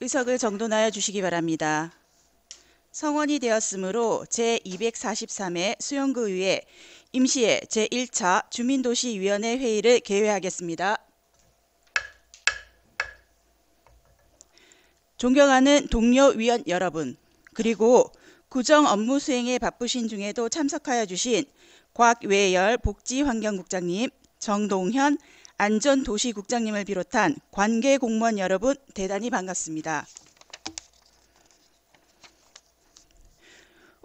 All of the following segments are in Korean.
의석을 정돈하여 주시기 바랍니다. 성원이 되었으므로 제243회 수용구의회 임시회 제1차 주민도시위원회 회의를 개회하겠습니다. 존경하는 동료 위원 여러분, 그리고 구정 업무 수행에 바쁘신 중에도 참석하여 주신 곽외열 복지환경국장님, 정동현 안전도시국장님을 비롯한 관계 공무원 여러분 대단히 반갑습니다.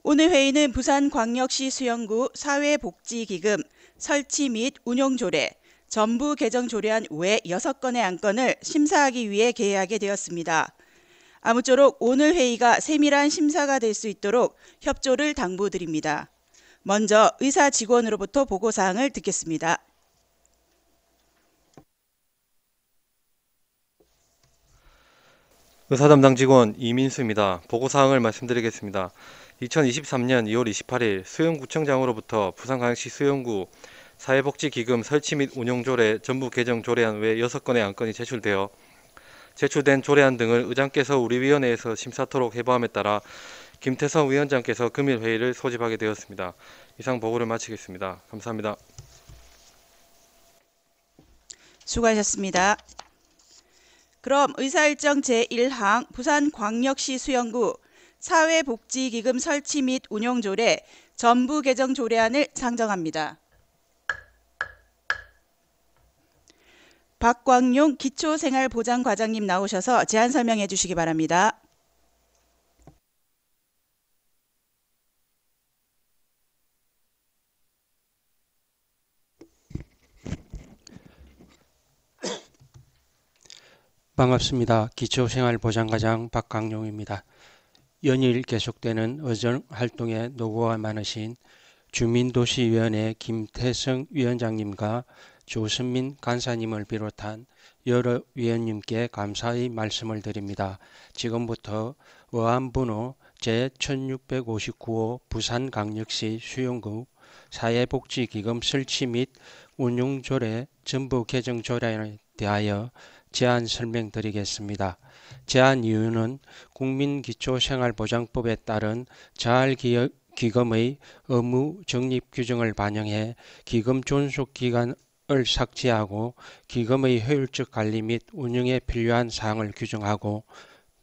오늘 회의는 부산광역시 수영구 사회복지기금 설치 및 운용조례, 전부 개정 조례안 외 6건의 안건을 심사하기 위해 개회하게 되었습니다. 아무쪼록 오늘 회의가 세밀한 심사가 될 수 있도록 협조를 당부드립니다. 먼저 의사 직원으로부터 보고사항을 듣겠습니다. 의사 담당 직원 이민수입니다. 보고사항을 말씀드리겠습니다. 2023년 2월 28일 수영구청장으로부터 부산광역시 수영구 사회복지기금 설치 및 운용조례 전부 개정 조례안 외 6건의 안건이 제출된 조례안 등을 의장께서 우리 위원회에서 심사토록 해보함에 따라 김태성 위원장께서 금일 회의를 소집하게 되었습니다. 이상 보고를 마치겠습니다. 감사합니다. 수고하셨습니다. 그럼 의사일정 제1항 부산광역시 수영구 사회복지기금 설치 및 운용조례 전부 개정 조례안을 상정합니다. 박광용 기초생활보장과장님 나오셔서 제안 설명해 주시기 바랍니다. 반갑습니다. 기초생활보장과장 박광용입니다. 연일 계속되는 의정활동에 노고가 많으신 주민도시위원회 김태성 위원장님과 조선민 간사님을 비롯한 여러 위원님께 감사의 말씀을 드립니다. 지금부터 의안번호 제1659호 부산광역시 수용구 사회복지기금 설치 및 운용조례 전부 개정 조례에 대하여 제안 설명드리겠습니다. 제안 이유는 국민기초생활보장법에 따른 자활기금의 의무 적립 규정을 반영해 기금 존속 기간을 삭제하고 기금의 효율적 관리 및 운영에 필요한 사항을 규정하고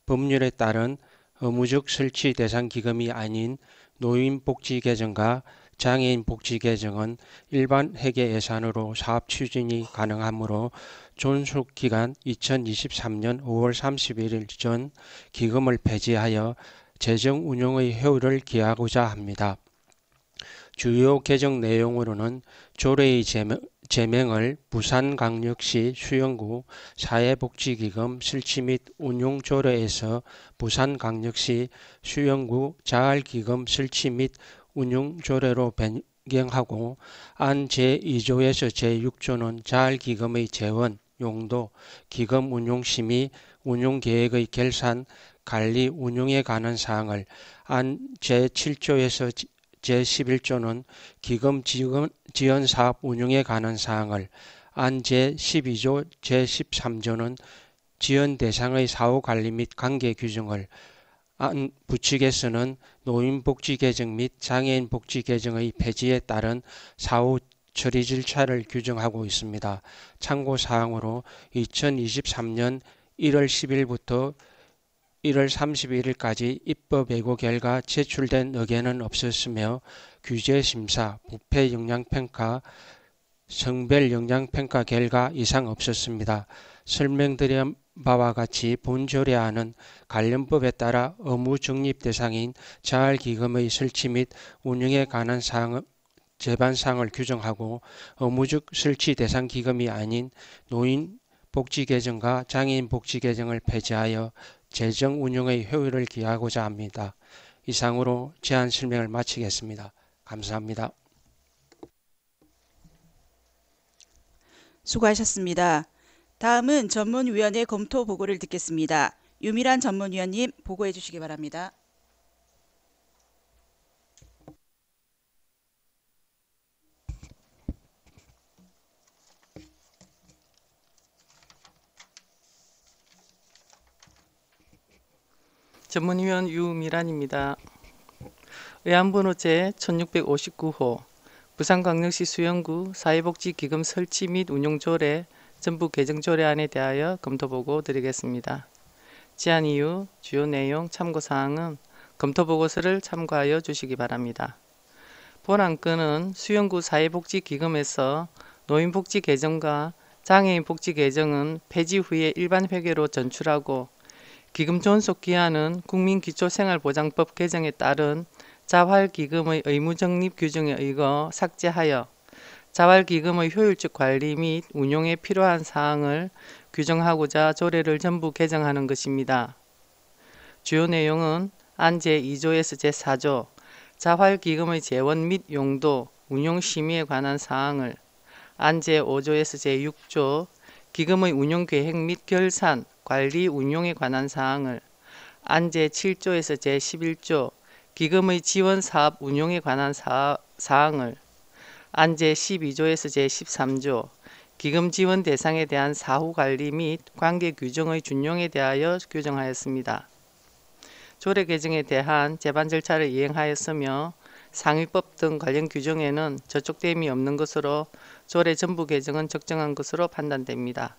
법률에 따른 의무적 설치 대상 기금이 아닌 노인복지계정과 장애인복지계정은 일반 회계 예산으로 사업 추진이 가능하므로 존속기간 2023년 5월 31일 전 기금을 폐지하여 재정 운용의 효율을 기하고자 합니다. 주요 개정 내용으로는 조례의 제명을 부산광역시 수영구 사회복지기금 설치 및 운용조례에서 부산광역시 수영구 자활기금 설치 및 운용조례로 변경하고 안 제2조에서 제6조는 자활기금의 재원, 용도, 기금 운용심의, 운용계획의 결산, 관리, 운용에 관한 사항을 안 제7조에서 제11조는 기금 지원사업 운용에 관한 사항을 안 제12조 제13조는 지원 대상의 사후관리 및 관계 규정을 안 부칙에서는 노인복지계정 및 장애인복지계정의 폐지에 따른 사후 처리 절차를 규정하고 있습니다. 참고사항으로 2023년 1월 10일부터 1월 31일까지 입법 예고 결과 제출된 의견은 없었으며 규제심사, 부패 영향평가, 성별 영향평가 결과 이상 없었습니다. 설명드린 바와 같이 본 조례안은 관련법에 따라 의무 적립 대상인 자활기금의 설치 및 운영에 관한 제반사항을 규정하고 의무적 설치 대상 기금이 아닌 노인복지계정과 장애인복지계정을 폐지하여 재정 운용의 효율을 기하고자 합니다. 이상으로 제안 설명을 마치겠습니다. 감사합니다. 수고하셨습니다. 다음은 전문위원회 검토 보고를 듣겠습니다. 유미란 전문위원님 보고해 주시기 바랍니다. 전문위원 유미란입니다. 의안번호 제 1659호 부산광역시 수영구 사회복지기금 설치 및 운용조례 전부 개정조례안에 대하여 검토보고 드리겠습니다. 제안 이유, 주요 내용, 참고사항은 검토보고서를 참고하여 주시기 바랍니다. 본 안건은 수영구 사회복지기금에서 노인복지 개정과 장애인 복지 개정은 폐지 후에 일반 회계로 전출하고 기금 존속 기한은 국민기초생활보장법 개정에 따른 자활기금의 의무적립 규정에 의거 삭제하여 자활기금의 효율적 관리 및 운용에 필요한 사항을 규정하고자 조례를 전부 개정하는 것입니다. 주요 내용은 안 제2조에서 제4조 자활기금의 재원 및 용도, 운용 심의에 관한 사항을, 안 제5조에서 제6조 기금의 운용계획 및 결산, 관리, 운용에 관한 사항을, 안 제7조에서 제11조 기금의 지원사업 운용에 관한 사항을, 안 제12조에서 제13조 기금 지원 대상에 대한 사후관리 및 관계 규정의 준용에 대하여 규정하였습니다. 조례 개정에 대한 제반 절차를 이행하였으며 상위법 등 관련 규정에는 저촉됨이 없는 것으로 조례 전부 개정은 적정한 것으로 판단됩니다.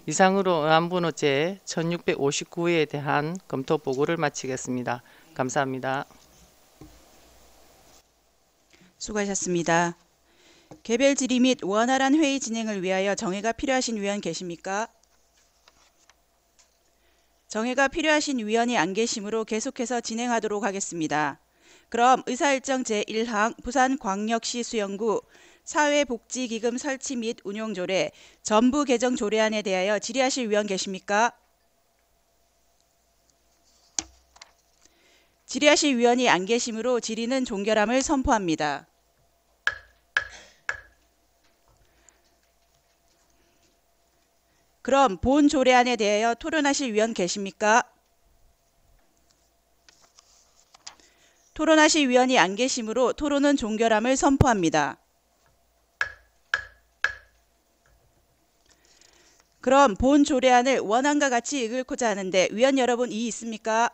이상으로 의안번호 제 1659회에 대한 검토 보고를 마치겠습니다. 감사합니다. 수고하셨습니다. 개별 질의 및 원활한 회의 진행을 위하여 정회가 필요하신 위원 계십니까? 정회가 필요하신 위원이 안 계시므로 계속해서 진행하도록 하겠습니다. 그럼 의사일정 제1항 부산광역시 수영구 사회복지기금 설치 및 운용조례 전부 개정 조례안에 대하여 질의하실 위원 계십니까? 질의하실 위원이 안 계시므로 질의는 종결함을 선포합니다. 그럼 본 조례안에 대하여 토론하실 위원 계십니까? 토론하실 위원이 안 계시므로 토론은 종결함을 선포합니다. 그럼 본 조례안을 원안과 같이 읽고자 하는데 위원 여러분 이의 있습니까?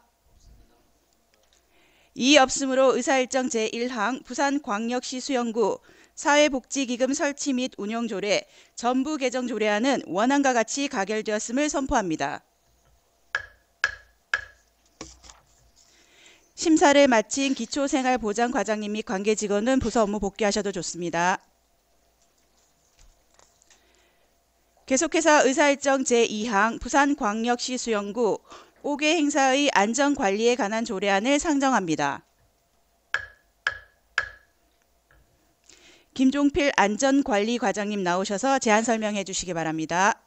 이의 없으므로 의사일정 제1항 부산광역시 수영구 사회복지기금 설치 및 운용조례 전부 개정 조례안은 원안과 같이 가결되었음을 선포합니다. 심사를 마친 기초생활보장과장님 및 관계직원은 부서 업무 복귀하셔도 좋습니다. 계속해서 의사일정 제2항 부산광역시 수영구 5개 행사의 안전관리에 관한 조례안을 상정합니다. 김종필 안전관리과장님 나오셔서 제안 설명해 주시기 바랍니다.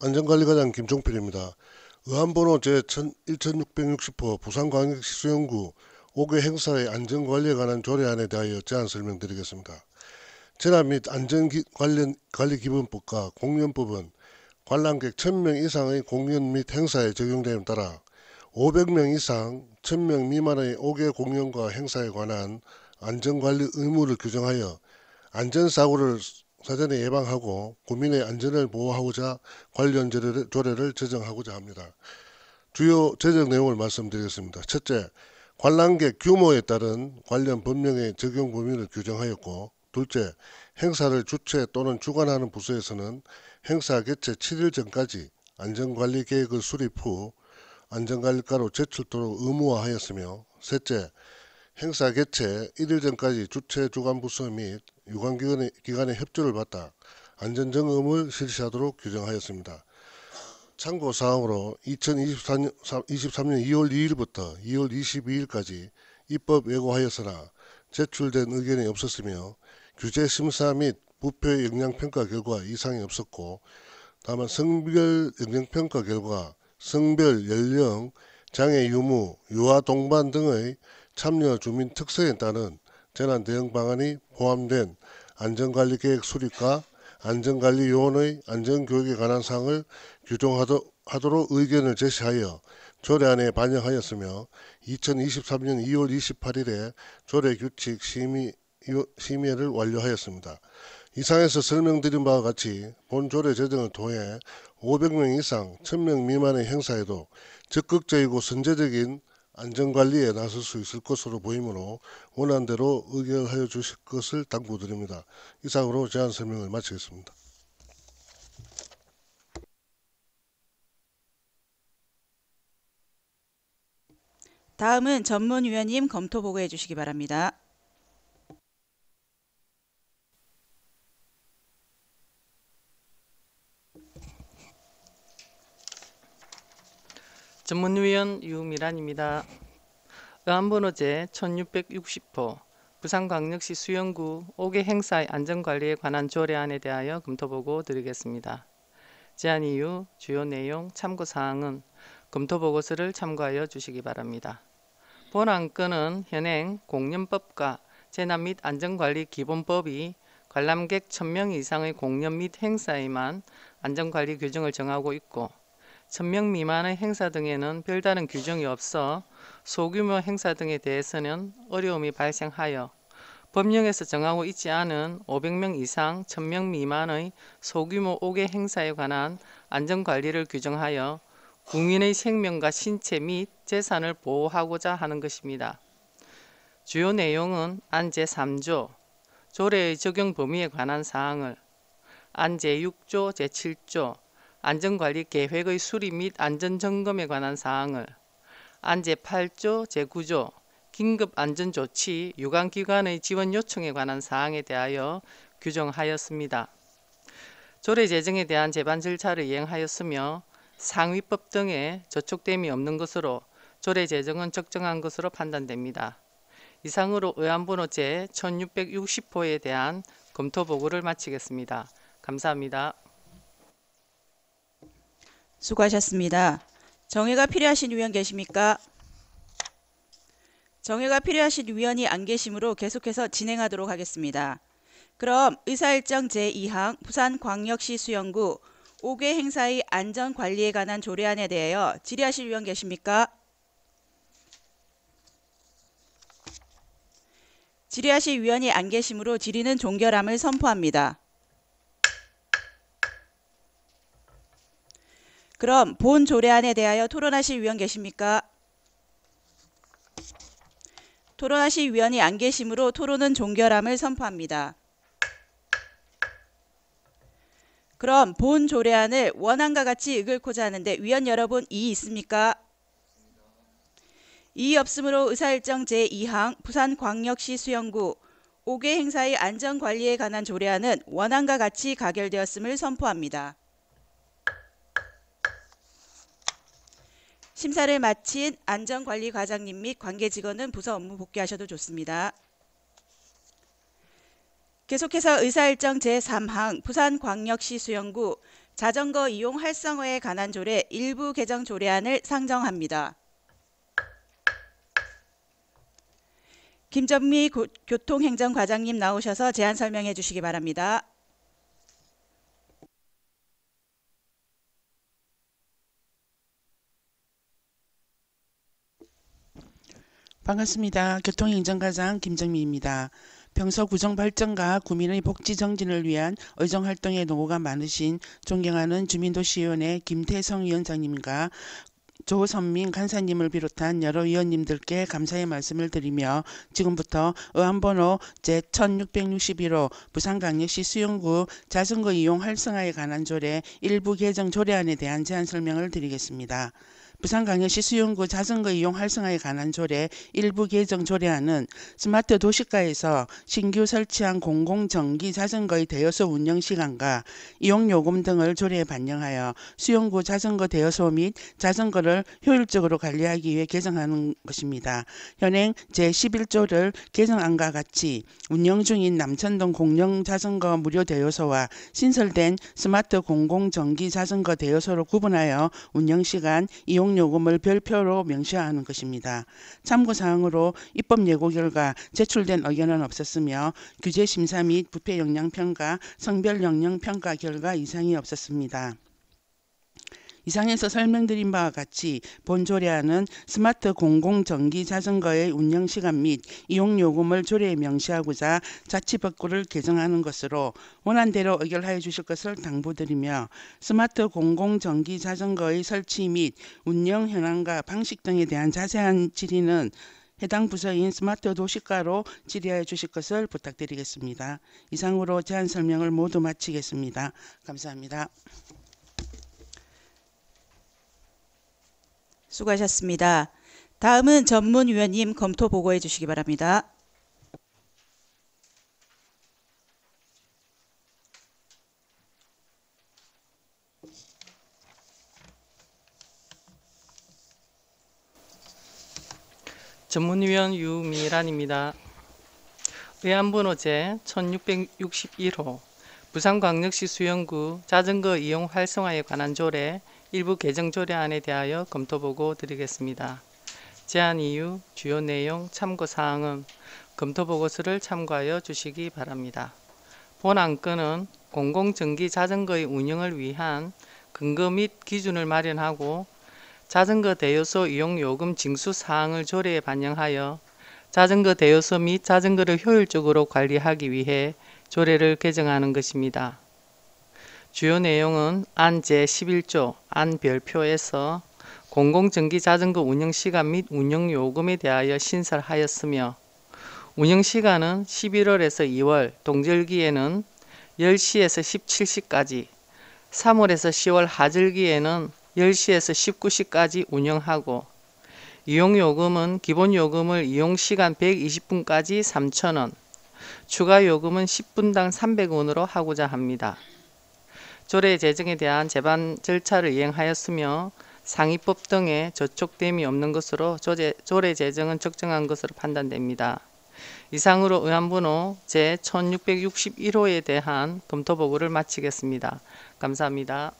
안전관리과장 김종필입니다. 의안번호 제1660호 부산광역시 수영구 5개 행사의 안전관리에 관한 조례안에 대하여 제안 설명드리겠습니다. 재난 및 안전관리기본법과 공연법은 관람객 1000명 이상의 공연 및 행사에 적용됨에 따라 500명 이상 1000명 미만의 5개 공연과 행사에 관한 안전관리 의무를 규정하여 안전사고를 사전에 예방하고 국민의 안전을 보호하고자 관련 조례를 제정하고자 합니다. 주요 제정 내용을 말씀드리겠습니다. 첫째, 관람객 규모에 따른 관련 법령의 적용 범위를 규정하였고, 둘째, 행사를 주최 또는 주관하는 부서에서는 행사 개최 7일 전까지 안전관리 계획을 수립 후 안전관리과로 제출토록 의무화하였으며, 셋째, 행사 개최 1일 전까지 주최 주관부서 및 유관기관의 협조를 받아 안전점검을 실시하도록 규정하였습니다. 참고사항으로 2023년 2월 2일부터 2월 22일까지 입법 예고하였으나 제출된 의견이 없었으며 규제심사 및 부패 영향평가 결과 이상이 없었고, 다만 성별 영향평가 결과 성별, 연령, 장애 유무, 유아 동반 등의 참여 주민 특성에 따른 재난 대응 방안이 포함된 안전관리계획 수립과 안전관리 요원의 안전교육에 관한 사항을 규정하도록 의견을 제시하여 조례안에 반영하였으며 2023년 2월 28일에 조례규칙 심의 심의를 완료하였습니다. 이상에서 설명드린 바와 같이 본 조례 제정을 통해 500명 이상 1000명 미만의 행사에도 적극적이고 선제적인 안전관리에 나설 수 있을 것으로 보이므로 원안대로 의결하여 주실 것을 당부드립니다. 이상으로 제안 설명을 마치겠습니다. 다음은 전문위원님 검토 보고해 주시기 바랍니다. 전문위원 유미란입니다. 의안번호 제 1660호 부산광역시 수영구 5개 행사의 안전관리에 관한 조례안에 대하여 검토보고 드리겠습니다. 제안 이유, 주요 내용, 참고사항은 검토보고서를 참고하여 주시기 바랍니다. 본 안건은 현행 공연법과 재난 및 안전관리 기본법이 관람객 1000명 이상의 공연 및 행사에만 안전관리 규정을 정하고 있고 1000명 미만의 행사 등에는 별다른 규정이 없어 소규모 행사 등에 대해서는 어려움이 발생하여 법령에서 정하고 있지 않은 500명 이상 1000명 미만의 소규모 5개 행사에 관한 안전관리를 규정하여 국민의 생명과 신체 및 재산을 보호하고자 하는 것입니다. 주요 내용은 안 제3조 조례의 적용 범위에 관한 사항을, 안 제6조 제7조 안전관리 계획의 수립 및 안전점검에 관한 사항을, 안 제8조 제9조 긴급안전조치 유관기관의 지원 요청에 관한 사항에 대하여 규정하였습니다. 조례 제정에 대한 제반 절차를 이행하였으며 상위법 등에 저촉됨이 없는 것으로 조례 제정은 적정한 것으로 판단됩니다. 이상으로 의안번호 제 1660호에 대한 검토 보고를 마치겠습니다. 감사합니다. 수고하셨습니다. 정회가 필요하신 위원 계십니까? 정회가 필요하신 위원이 안 계시므로 계속해서 진행하도록 하겠습니다. 그럼 의사일정 제2항 부산광역시 수영구 5개 행사의 안전관리에 관한 조례안에 대하여 질의하실 위원 계십니까? 질의하실 위원이 안 계시므로 질의는 종결함을 선포합니다. 그럼 본 조례안에 대하여 토론하실 위원 계십니까? 토론하실 위원이 안 계시므로 토론은 종결함을 선포합니다. 그럼 본 조례안을 원안과 같이 읽고자 하는데 위원 여러분 이의 있습니까? 이의 없으므로 의사일정 제2항 부산광역시 수영구 5개 행사의 안전관리에 관한 조례안은 원안과 같이 가결되었음을 선포합니다. 심사를 마친 안전관리과장님 및 관계직원은 부서 업무 복귀하셔도 좋습니다. 계속해서 의사일정 제3항 부산광역시 수영구 자전거 이용 활성화에 관한 조례 일부 개정 조례안을 상정합니다. 김전미 교통행정과장님 나오셔서 제안 설명해 주시기 바랍니다. 반갑습니다. 교통행정과장 김정미입니다. 평소 구정발전과 구민의 복지 정진을 위한 의정활동에 노고가 많으신 존경하는 주민도시위원회 김태성 위원장님과 조선민 간사님을 비롯한 여러 위원님들께 감사의 말씀을 드리며 지금부터 의안번호 제1661호 부산광역시 수영구 자전거 이용 활성화에 관한 조례 일부 개정 조례안에 대한 제안 설명을 드리겠습니다. 부산광역시 수영구 자전거 이용 활성화에 관한 조례 일부 개정 조례안은 스마트 도시가에서 신규 설치한 공공전기 자전거의 대여소 운영 시간과 이용 요금 등을 조례에 반영하여 수영구 자전거 대여소 및 자전거를 효율적으로 관리하기 위해 개정하는 것입니다. 현행 제11조를 개정안과 같이 운영 중인 남천동 공영 자전거 무료 대여소와 신설된 스마트 공공전기 자전거 대여소로 구분하여 운영 시간, 이용 요금을 별표로 명시하는 것입니다. 참고사항으로 입법 예고 결과 제출된 의견은 없었으며 규제 심사 및 부패 영향평가, 성별 영향평가 결과 이상이 없었습니다. 이상에서 설명드린 바와 같이 본 조례안은 스마트 공공전기 자전거의 운영시간 및 이용요금을 조례에 명시하고자 자치법규를 개정하는 것으로 원안대로 의결하여 주실 것을 당부드리며 스마트 공공전기 자전거의 설치 및 운영 현황과 방식 등에 대한 자세한 질의는 해당 부서인 스마트 도시과로 질의하여 주실 것을 부탁드리겠습니다. 이상으로 제안 설명을 모두 마치겠습니다. 감사합니다. 수고하셨습니다. 다음은 전문위원님 검토 보고해 주시기 바랍니다. 전문위원 유미란입니다. 의안번호 제 1661호 부산광역시 수영구 자전거 이용 활성화에 관한 조례 일부 개정 조례안에 대하여 검토보고 드리겠습니다. 제안 이유, 주요 내용, 참고사항은 검토보고서를 참고하여 주시기 바랍니다. 본 안건은 공공전기 자전거의 운영을 위한 근거 및 기준을 마련하고 자전거 대여소 이용요금 징수 사항을 조례에 반영하여 자전거 대여소 및 자전거를 효율적으로 관리하기 위해 조례를 개정하는 것입니다. 주요 내용은 안 제11조 안 별표에서 공공전기 자전거 운영시간 및 운영요금에 대하여 신설하였으며 운영시간은 11월에서 2월 동절기에는 10시에서 17시까지 3월에서 10월 하절기에는 10시에서 19시까지 운영하고 이용요금은 기본요금을 이용시간 120분까지 3,000원, 추가요금은 10분당 300원으로 하고자 합니다. 조례 제정에 대한 제반 절차를 이행하였으며 상위법 등에 저촉됨이 없는 것으로 조례 제정은 적정한 것으로 판단됩니다. 이상으로 의안번호 제 1661호에 대한 검토보고를 마치겠습니다. 감사합니다.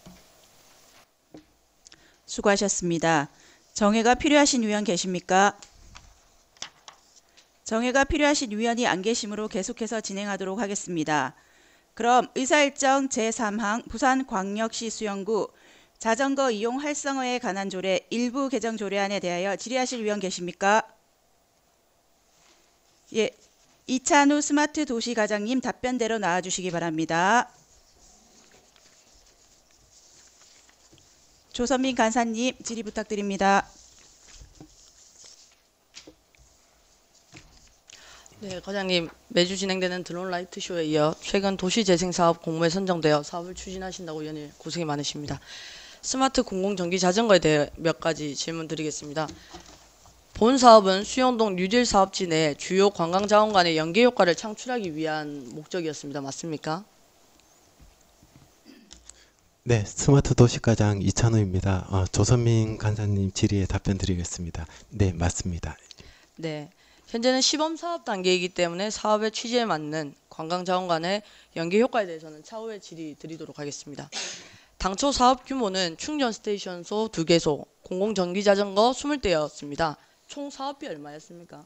수고하셨습니다. 정회가 필요하신 위원 계십니까? 정회가 필요하신 위원이 안 계시므로 계속해서 진행하도록 하겠습니다. 그럼 의사일정 제3항 부산광역시 수영구 자전거 이용 활성화에 관한 조례 일부 개정 조례안에 대하여 질의하실 위원 계십니까? 예, 이찬우 스마트 도시과장님 답변대로 나와주시기 바랍니다. 조선민 간사님 질의 부탁드립니다. 네, 과장님, 매주 진행되는 드론 라이트 쇼에 이어 최근 도시재생사업 공모에 선정되어 사업을 추진하신다고 위원님 고생이 많으십니다. 스마트 공공전기 자전거에 대해 몇 가지 질문 드리겠습니다. 본 사업은 수영동 뉴딜 사업지 내 주요 관광자원 간의 연계 효과를 창출하기 위한 목적이었습니다. 맞습니까? 네, 스마트 도시과장 이찬우입니다. 조선민 간사님 질의에 답변 드리겠습니다. 네, 맞습니다. 네, 현재는 시범 사업 단계이기 때문에 사업의 취지에 맞는 관광자원 간의 연계 효과에 대해서는 차후에 질의 드리도록 하겠습니다. 당초 사업 규모는 충전 스테이션소 2개소, 공공전기자전거 20대였습니다. 총 사업비 얼마였습니까?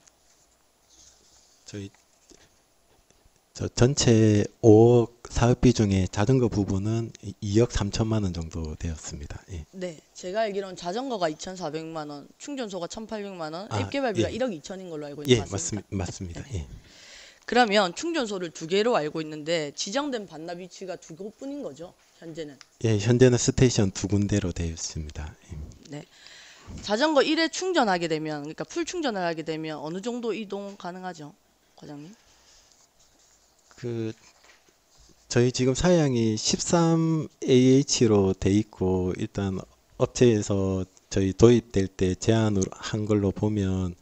저 전체 5억 사업비 중에 자전거 부분은 2억 3천만 원 정도 되었습니다. 예. 네, 제가 알기로는 자전거가 2,400만 원, 충전소가 1,800만 원, 앱 개발비가 예. 1억 2천인 걸로 알고 있는데 맞습니까? 맞습니다. 예. 그러면 충전소를 2개로 알고 있는데 지정된 반납 위치가 2곳뿐인 거죠, 현재는? 예, 현재는 스테이션 2군데로 되어 있습니다. 예. 네. 자전거 1회 충전하게 되면, 그러니까 풀 충전을 하게 되면 어느 정도 이동 가능하죠, 과장님? 저희 지금 사양이 13AH로 돼 있고 일단 업체에서 저희 도입될 때 제안을 한 걸로 보면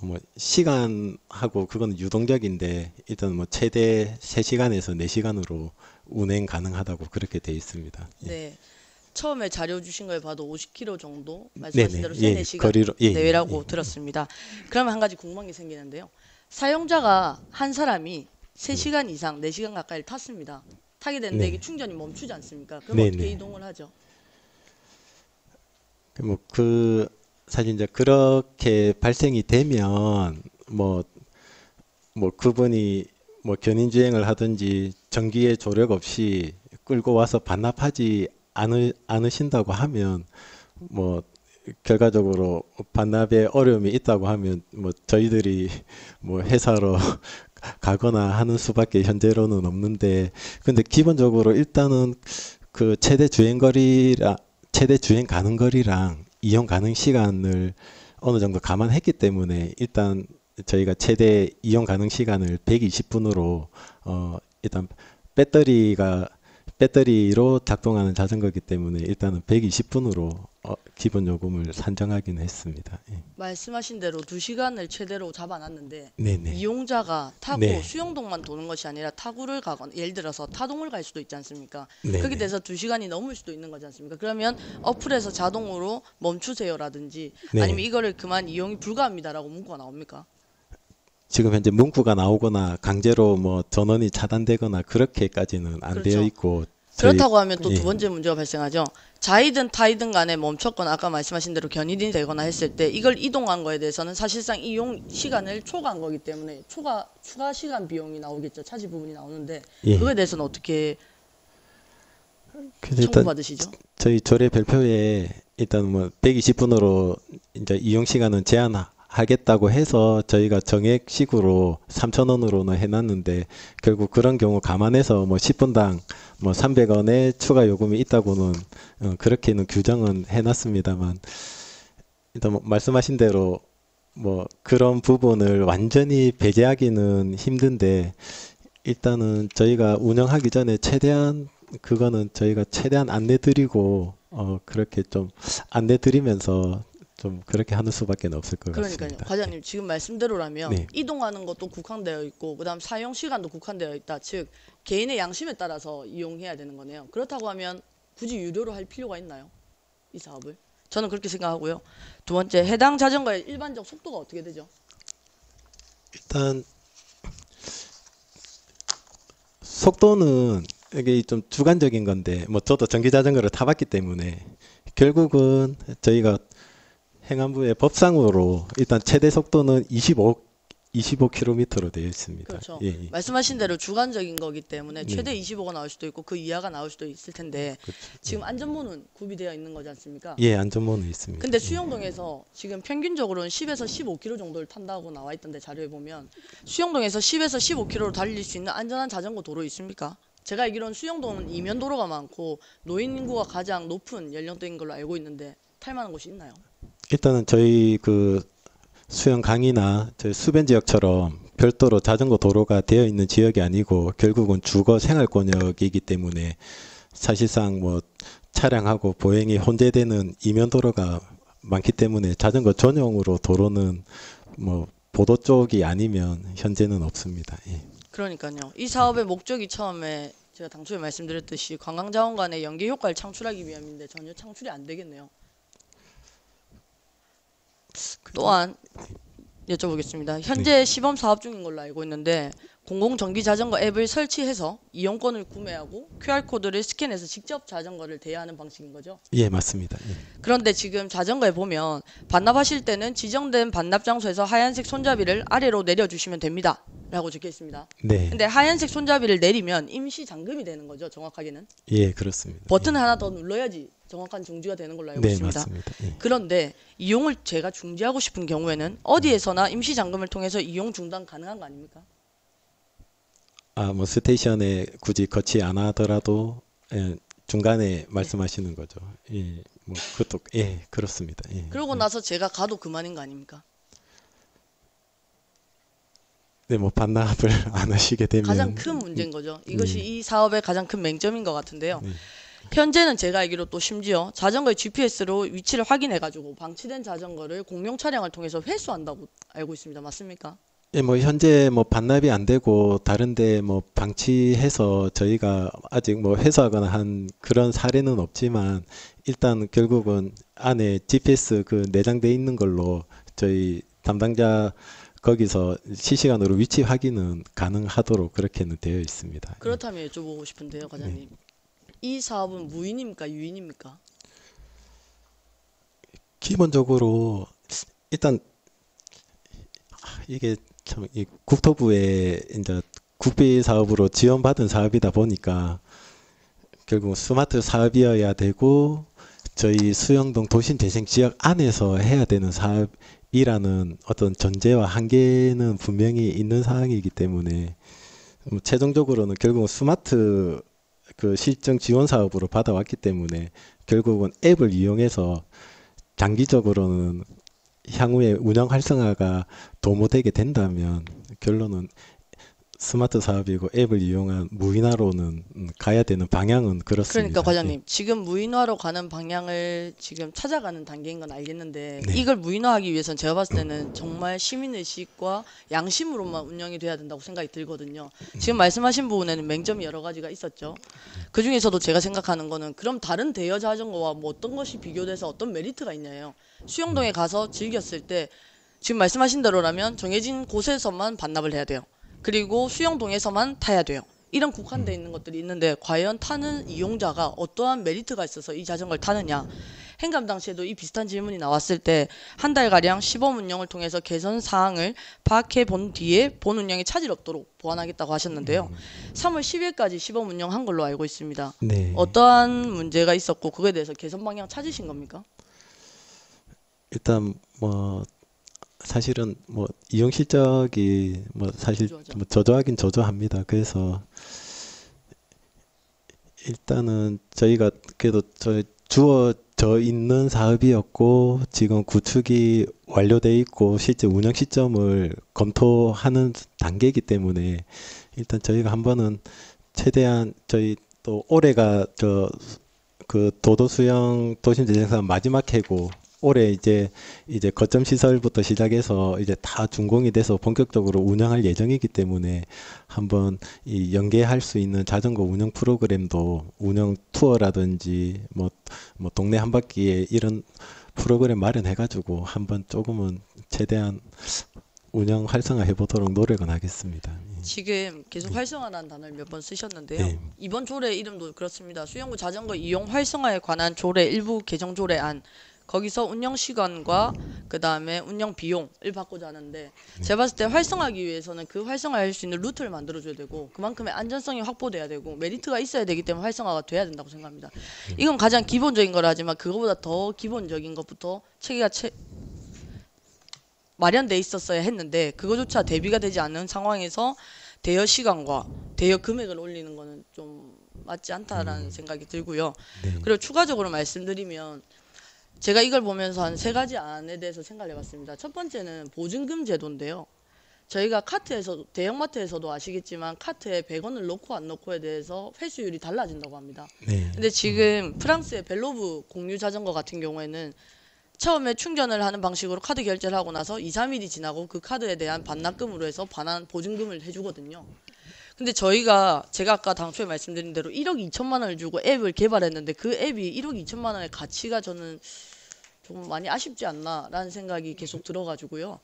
뭐 시간하고 그건 유동적인데 일단 뭐 최대 3시간에서 4시간으로 운행 가능하다고 그렇게 돼 있습니다. 예. 네. 처음에 자료 주신 걸 봐도 50km 정도 말씀하신 대로 3-4시간 거리로, 내외라고 들었습니다. 그러면 한 가지 궁금한 게 생기는데요. 사용자가 한 사람이 3시간 이상, 4시간 가까이 탔습니다. 타게 되는데 네. 이게 충전이 멈추지 않습니까? 그럼 네, 어떻게 네. 이동을 하죠? 사실 이제 그렇게 발생이 되면 뭐 그분이 뭐 견인주행을 하든지 전기에 조력 없이 끌고 와서 반납하지 않으신다고 하면 뭐 결과적으로 반납에 어려움이 있다고 하면 뭐 저희들이 뭐 회사로 가거나 하는 수밖에 현재로는 없는데, 근데 기본적으로 일단은 그 최대 주행 가능 거리랑 이용 가능 시간을 어느 정도 감안했기 때문에 일단 저희가 최대 이용 가능 시간을 120분으로 일단 배터리로 작동하는 자전거이기 때문에 일단은 120분으로 기본 요금을 산정하기는 했습니다. 예. 말씀하신 대로 2시간을 최대로 잡아놨는데 네네. 이용자가 타고 네. 수영동만 도는 것이 아니라 타구를 가거나 예를 들어서 타동을 갈 수도 있지 않습니까? 네네. 그렇게 돼서 2시간이 넘을 수도 있는 거지 않습니까? 그러면 어플에서 자동으로 멈추세요라든지 네. 아니면 이거를 그만 이용이 불가합니다라고 문구가 나옵니까? 지금 현재 문구가 나오거나 강제로 뭐 전원이 차단되거나 그렇게까지는 안 그렇죠. 되어 있고, 저희- 그렇다고 하면 또 예. 두 번째 문제가 발생하죠. 자이든 타이든 간에 멈췄거나 아까 말씀하신 대로 견인이 되거나 했을 때 이걸 이동한 거에 대해서는 사실상 이용 시간을 초과한 거기 때문에 추가 시간 비용이 나오겠죠. 차지 부분이 나오는데 예. 그거에 대해서는 어떻게 그래서 일단 청구받으시죠? 저희 조례 별표에 일단 뭐 120분으로 이제 이용 시간은 제한하겠다고 해서 저희가 정액식으로 3,000원으로는 해놨는데, 결국 그런 경우 감안해서 뭐 10분당 뭐 300원의 추가 요금이 있다고는 그렇게는 규정은 해놨습니다만, 일단 뭐 말씀하신 대로 뭐 그런 부분을 완전히 배제하기는 힘든데, 일단은 저희가 운영하기 전에 최대한 그거는 저희가 최대한 안내드리고 그렇게 좀 안내드리면서 좀 그렇게 하는 수밖에 없을 것 그러니까요. 같습니다. 과장님 지금 말씀대로라면 네. 이동하는 것도 국한되어 있고 그다음 사용 시간도 국한되어 있다. 즉 개인의 양심에 따라서 이용해야 되는 거네요. 그렇다고 하면 굳이 유료로 할 필요가 있나요? 이 사업을? 저는 그렇게 생각하고요. 두 번째, 해당 자전거의 일반적 속도가 어떻게 되죠? 일단 속도는 이게 좀 주관적인 건데, 뭐 저도 전기 자전거를 타봤기 때문에 결국은 저희가 행안부의 법상으로 일단 최대 속도는 25km로 되어 있습니다. 그렇죠. 예, 예. 말씀하신 대로 주관적인 거기 때문에 네. 최대 25가 나올 수도 있고 그 이하가 나올 수도 있을 텐데 그렇죠. 지금 안전모는 구비되어 있는 거지 않습니까? 예, 안전모는 있습니다. 근데 예. 수영동에서 지금 평균적으로는 10에서 15km 정도를 탄다고 나와 있던데 자료에 보면 수영동에서 10에서 15km로 달릴 수 있는 안전한 자전거 도로 있습니까? 제가 알기로는 수영동은 이면 도로가 많고 노인 인구가 가장 높은 연령대인 걸로 알고 있는데 탈 만한 곳이 있나요? 일단은 저희 그 수영 강이나 저희 수변 지역처럼 별도로 자전거 도로가 되어 있는 지역이 아니고 결국은 주거 생활권역이기 때문에 사실상 뭐 차량하고 보행이 혼재되는 이면 도로가 많기 때문에 자전거 전용으로 도로는 뭐 보도 쪽이 아니면 현재는 없습니다. 예. 그러니까요. 이 사업의 목적이 처음에 제가 당초에 말씀드렸듯이 관광자원 간의 연계 효과를 창출하기 위함인데 전혀 창출이 안 되겠네요. 또한 여쭤보겠습니다. 현재 시범 사업 중인 걸로 알고 있는데 공공전기자전거 앱을 설치해서 이용권을 구매하고 QR코드를 스캔해서 직접 자전거를 대여하는 방식인 거죠? 예, 맞습니다. 예. 그런데 지금 자전거에 보면 반납하실 때는 지정된 반납 장소에서 하얀색 손잡이를 아래로 내려주시면 됩니다. 라고 적혀 있습니다. 네. 근데 하얀색 손잡이를 내리면 임시 잠금이 되는 거죠, 정확하게는. 예, 그렇습니다. 버튼 하나 더 눌러야지 정확한 중지가 되는 걸로 알고 네, 있습니다. 맞습니다. 예. 그런데 이용을 제가 중지하고 싶은 경우에는 어디에서나 임시 잠금을 통해서 이용 중단 가능한 거 아닙니까? 아, 뭐 스테이션에 굳이 거치 안 하더라도 예, 중간에 말씀하시는 거죠. 예, 뭐 그것도 예, 그렇습니다. 예. 그러고 나서 제가 가도 그만인 거 아닙니까? 네, 뭐 반납을 안 하시게 되면 가장 큰 문제인 거죠. 이것이 이 사업의 가장 큰 맹점인 것 같은데요. 네. 현재는 제가 알기로 또 심지어 자전거의 GPS로 위치를 확인해가지고 방치된 자전거를 공용 차량을 통해서 회수한다고 알고 있습니다. 맞습니까? 예, 뭐 현재 뭐 반납이 안 되고 다른데 뭐 방치해서 저희가 아직 뭐 회수하거나 한 그런 사례는 없지만 일단 결국은 안에 GPS 그 내장돼 있는 걸로 저희 담당자 거기서 실시간으로 위치 확인은 가능하도록 그렇게는 되어 있습니다. 그렇다면 여쭤보고 싶은데요, 과장님. 이 사업은 무인입니까, 유인입니까? 기본적으로 일단 이게 참 이 국토부에 이제 국비 사업으로 지원받은 사업이다 보니까 결국 스마트 사업이어야 되고 저희 수영동 도심재생지역 안에서 해야 되는 사업이라는 어떤 전제와 한계는 분명히 있는 사항이기 때문에 최종적으로는 결국은 스마트 그 실정 지원 사업으로 받아왔기 때문에 결국은 앱을 이용해서 장기적으로는 향후에 운영 활성화가 도모되게 된다면 결론은 스마트 사업이고 앱을 이용한 무인화로는 가야 되는 방향은 그렇습니다. 그러니까 과장님 지금 무인화로 가는 방향을 지금 찾아가는 단계인 건 알겠는데 네. 이걸 무인화하기 위해서는 제가 봤을 때는 정말 시민의식과 양심으로만 운영이 돼야 된다고 생각이 들거든요. 지금 말씀하신 부분에는 맹점이 여러 가지가 있었죠. 그 중에서도 제가 생각하는 거는 그럼 다른 대여 자전거와 뭐 어떤 것이 비교돼서 어떤 메리트가 있냐요. 수영동에 가서 즐겼을 때 지금 말씀하신 대로라면 정해진 곳에서만 반납을 해야 돼요. 그리고 수영동에서만 타야 돼요. 이런 국한되어 있는 것들이 있는데 과연 타는 이용자가 어떠한 메리트가 있어서 이 자전거를 타느냐. 행감 당시에도 이 비슷한 질문이 나왔을 때 한 달가량 시범 운영을 통해서 개선 사항을 파악해 본 뒤에 본 운영에 차질 없도록 보완하겠다고 하셨는데요. 3월 10일까지 시범 운영한 걸로 알고 있습니다. 네. 어떠한 문제가 있었고 그거에 대해서 개선 방향 찾으신 겁니까? 일단 뭐 사실은 뭐 이용 실적이 뭐 사실 저조하죠. 뭐 저조하긴 저조합니다. 그래서 일단은 저희가 그래도 주어져 있는 사업이었고 지금 구축이 완료돼 있고 실제 운영 시점을 검토하는 단계이기 때문에 일단 저희가 한번은 최대한 저희 또 올해가 그 도도수영 도심재생사업 마지막 해고 올해 이제 거점 시설부터 시작해서 이제 다 준공이 돼서 본격적으로 운영할 예정이기 때문에 한번 이 연계할 수 있는 자전거 운영 프로그램도 운영 투어라든지 뭐 동네 한 바퀴에 이런 프로그램 마련해가지고 한번 조금은 최대한 운영 활성화해 보도록 노력은 하겠습니다. 지금 계속 활성화라는 단어를 몇 번 쓰셨는데요. 네. 이번 조례 이름도 그렇습니다. 수영구 자전거 이용 활성화에 관한 조례 일부 개정 조례안. 거기서 운영 시간과 그 다음에 운영 비용을 받고자 하는데 제가 봤을 때 활성화하기 위해서는 그 활성화할 수 있는 루트를 만들어줘야 되고 그만큼의 안전성이 확보돼야 되고 메리트가 있어야 되기 때문에 활성화가 돼야 된다고 생각합니다. 이건 가장 기본적인 거라 하지만 그거보다 더 기본적인 것부터 체계가 마련돼 있었어야 했는데 그거조차 대비가 되지 않는 상황에서 대여 시간과 대여 금액을 올리는 거는 좀 맞지 않다라는 생각이 들고요. 네. 그리고 추가적으로 말씀드리면 제가 이걸 보면서 한 3가지 안에 대해서 생각을 해봤습니다. 첫 번째는 보증금 제도인데요. 저희가 카트에서 대형마트에서도 아시겠지만 카트에 100원을 넣고 안 넣고에 대해서 회수율이 달라진다고 합니다. 네. 근데 지금 프랑스의 벨로브 공유 자전거 같은 경우에는 처음에 충전을 하는 방식으로 카드 결제를 하고 나서 2, 3일이 지나고 그 카드에 대한 반납금으로 해서 반환 보증금을 해주거든요. 근데 제가 아까 당초에 말씀드린 대로 1억 2천만 원을 주고 앱을 개발했는데 그 앱이 1억 2천만 원의 가치가 저는 좀 많이 아쉽지 않나라는 생각이 계속 들어가지고요.